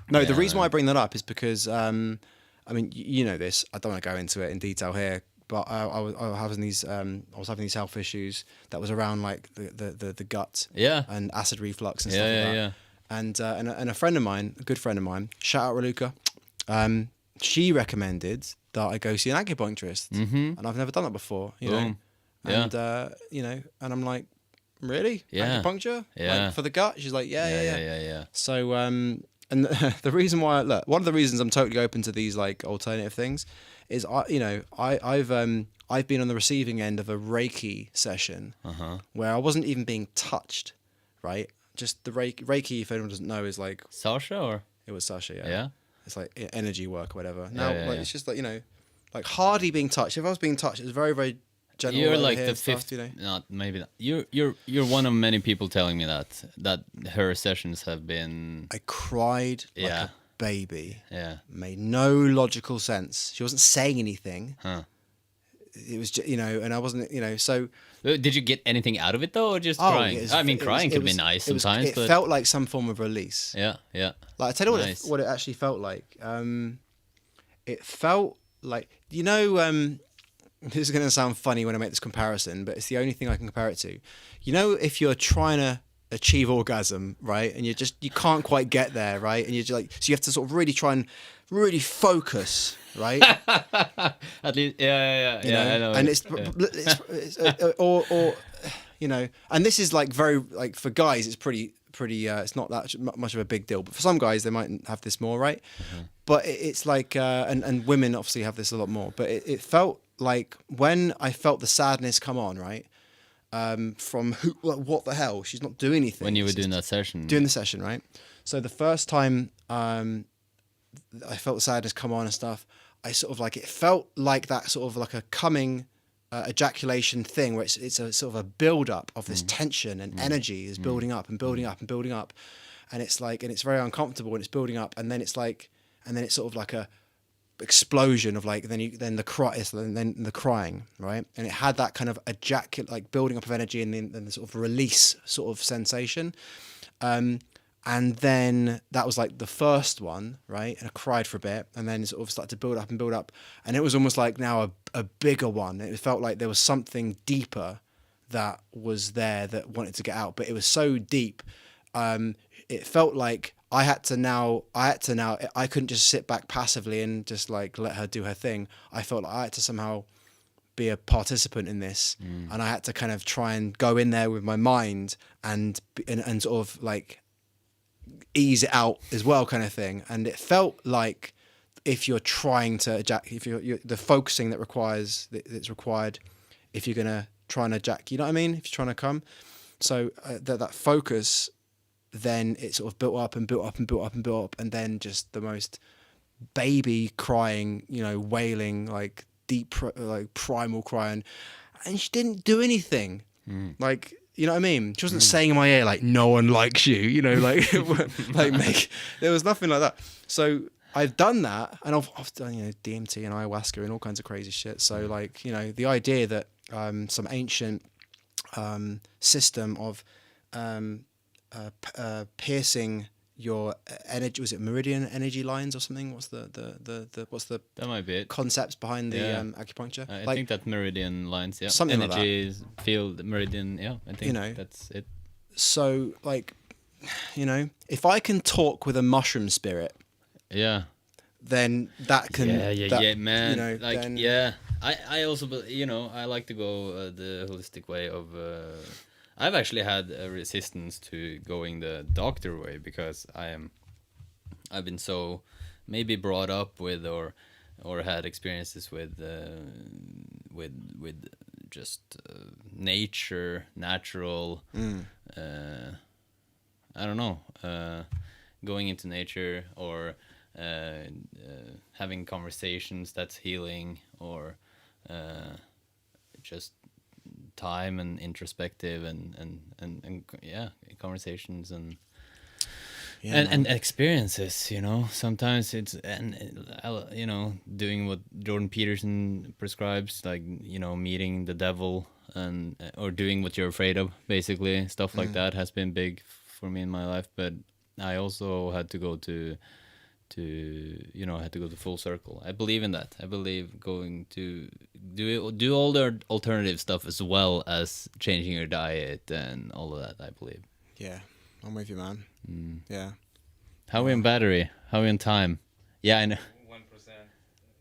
No, the reason why I bring that up is because, I mean, you know this. I don't want to go into it in detail here, but I was having these health issues that was around like the gut, and acid reflux and stuff like that. Yeah. And a friend of mine, a good friend of mine, shout out Raluca, she recommended that I go see an acupuncturist, and I've never done that before, you know, and you know, and I'm like, really, acupuncture, like, for the gut? She's like, yeah. So and the reason why, look, one of the reasons I'm totally open to these like alternative things is I've been on the receiving end of a Reiki session where I wasn't even being touched, right? Just the Reiki, if anyone doesn't know, is like
Sasha, or
it was Sasha, yeah. It's like energy work or whatever. Now, it's just like, you know, like hardly being touched. If I was being touched, it was very, very general.
You're like the
stuff,
fifth,
you know?
not maybe not. You're one of many people telling me that her sessions have been.
I cried like a baby.
Yeah.
Made no logical sense. She wasn't saying anything.
Huh.
it was you know, and I wasn't, you know, so.
Did you get anything out of it though, or just crying? I mean, crying could be nice sometimes.
It felt like some form of release.
Yeah.
Like I tell you what it actually felt like. It felt like, you know, this is going to sound funny when I make this comparison, but it's the only thing I can compare it to. You know, if you're trying to achieve orgasm, right, and you can't quite get there, right, and you're just like, so you have to sort of really try and really focus, right?
At least, yeah. I know.
And it's or you know, and this is like very like for guys, it's pretty. It's not that much of a big deal, but for some guys, they might have this more, right? Mm-hmm. But it's like, and women obviously have this a lot more. But it felt like when I felt the sadness come on, right? From what the hell? She's not doing anything.
When you were doing that session.
Doing the session, right? So the first time I felt the sadness come on and stuff, I sort of like, it felt like that sort of like a coming ejaculation thing where it's a sort of a build up of this tension and energy is building up and building up and building up. And it's like, and it's very uncomfortable and it's building up. And then it's like, and then it's sort of like a explosion of like, then the crying, right? And it had that kind of like building up of energy and then the sort of release sort of sensation. And then that was like the first one, right? And I cried for a bit, and then it sort of started to build up and build up, and it was almost like now a bigger one. It felt like there was something deeper that was there that wanted to get out, but it was so deep. It felt like I couldn't just sit back passively and just like let her do her thing. I felt like I had to somehow be a participant in this, and I had to kind of try and go in there with my mind and sort of like ease it out as well, kind of thing. And it felt like if you're trying to if you're the focusing that's required if you're gonna try and ejaculate, you know what I mean, if you're trying to come. So that focus, then it sort of built up and built up and built up and built up, and then just the most baby crying, you know, wailing, like deep like primal crying, and she didn't do anything. Like, you know what I mean? She wasn't saying in my ear like, "No one likes you," you know, like there was nothing like that. So I've done that, and I've done, you know, DMT and ayahuasca and all kinds of crazy shit. So like, you know, the idea that some ancient system of piercing your energy, was it meridian energy lines or something? What's the
that might be it.
Concepts behind the acupuncture?
I think that meridian lines, yeah,
something
energy
like that.
Field meridian, yeah. I think, you know, that's it.
So like, you know, if I can talk with a mushroom spirit, then that can
man,
you know,
like
then,
I also, you know, I like to go the holistic way of I've actually had a resistance to going the doctor way because I've been so maybe brought up with or had experiences with just nature, natural. I don't know, going into nature or having conversations that's healing, or just time and introspective and conversations and experiences, you know. Sometimes it's you know, doing what Jordan Peterson prescribes, like, you know, meeting the devil and or doing what you're afraid of, basically stuff like that has been big for me in my life. But I also had to go to you know, I had to go to full circle. I believe in that. I believe going to do all the alternative stuff as well as changing your diet and all of that, I believe.
Yeah, I'm with you, man. Yeah.
How are we in battery? How are we in time? Yeah, I know.
1%,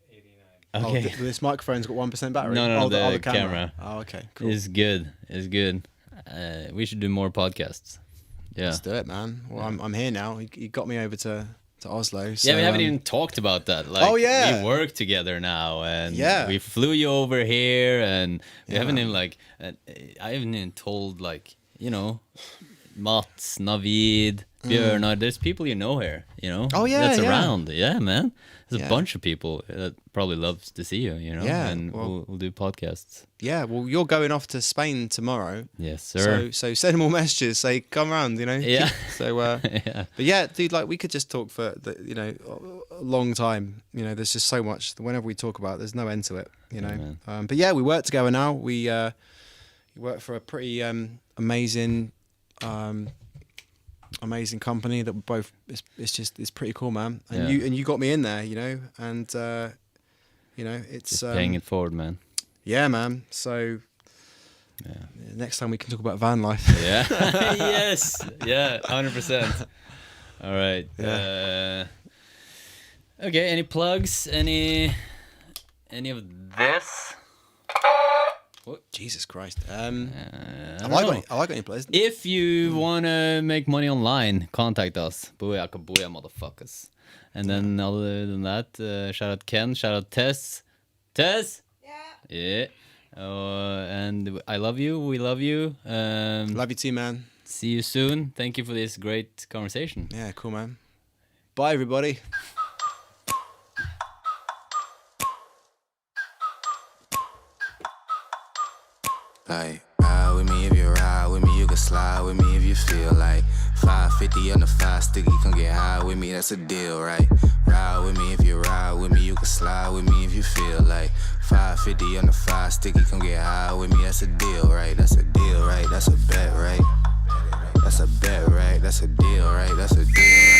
89.
Okay.
Oh, this microphone's got 1% battery?
No, the camera.
Oh, okay, cool.
It's good. We should do more podcasts. Yeah.
Let's do it, man. Well, I'm here now. You got me over to Oslo. So,
yeah, we haven't even talked about that. Like, we work together now, and we flew you over here, and we haven't even like, I haven't even told, like, you know, Mats, Navid, Björnar. There's people you know here, you know.
Oh yeah,
that's around. Yeah, man. there's a bunch of people that probably loves to see you, you know.
Yeah,
and
well-
we'll do podcasts.
Yeah, well, you're going off to Spain tomorrow.
Yes, sir.
So send them all messages. Say, come around, you know.
Yeah.
So,
Yeah.
but yeah, dude, like we could just talk for a long time. You know, there's just so much. Whenever we talk about it, there's no end to it. You know.
man.
But yeah, we work together now. We work for a pretty amazing company that we both. It's pretty cool, man. And
Yeah.
you got me in there, you know, and you know, it's
Just paying it forward, man.
yeah, man. So
Yeah.
next time we can talk about van life.
Yeah. Yes. Yeah. 100%. All right. Okay. Any plugs? Any of this?
Jesus Christ.
I
Have
don't
I
know.
got any players?
If you wanna make money online, contact us. Booyaka booyah, motherfuckers. And then other than that, shout out Ken, shout out Tess. Tess. Yeah. And I love you. We love you.
Love you too, man.
See you soon. Thank you for this great conversation.
Yeah, cool, man. Bye, everybody.
Like, ride with me if you ride with me, you can slide with me if you feel like 550 on the 5 sticky, come get high with me, that's a deal, right? Ride with me if you ride with me, you can slide with me if you feel like 550 on the 5 sticky, come get high with me, that's a deal, right? That's a deal, right? That's a bet, right? That's a bet, right? That's a deal, right? That's a deal, right?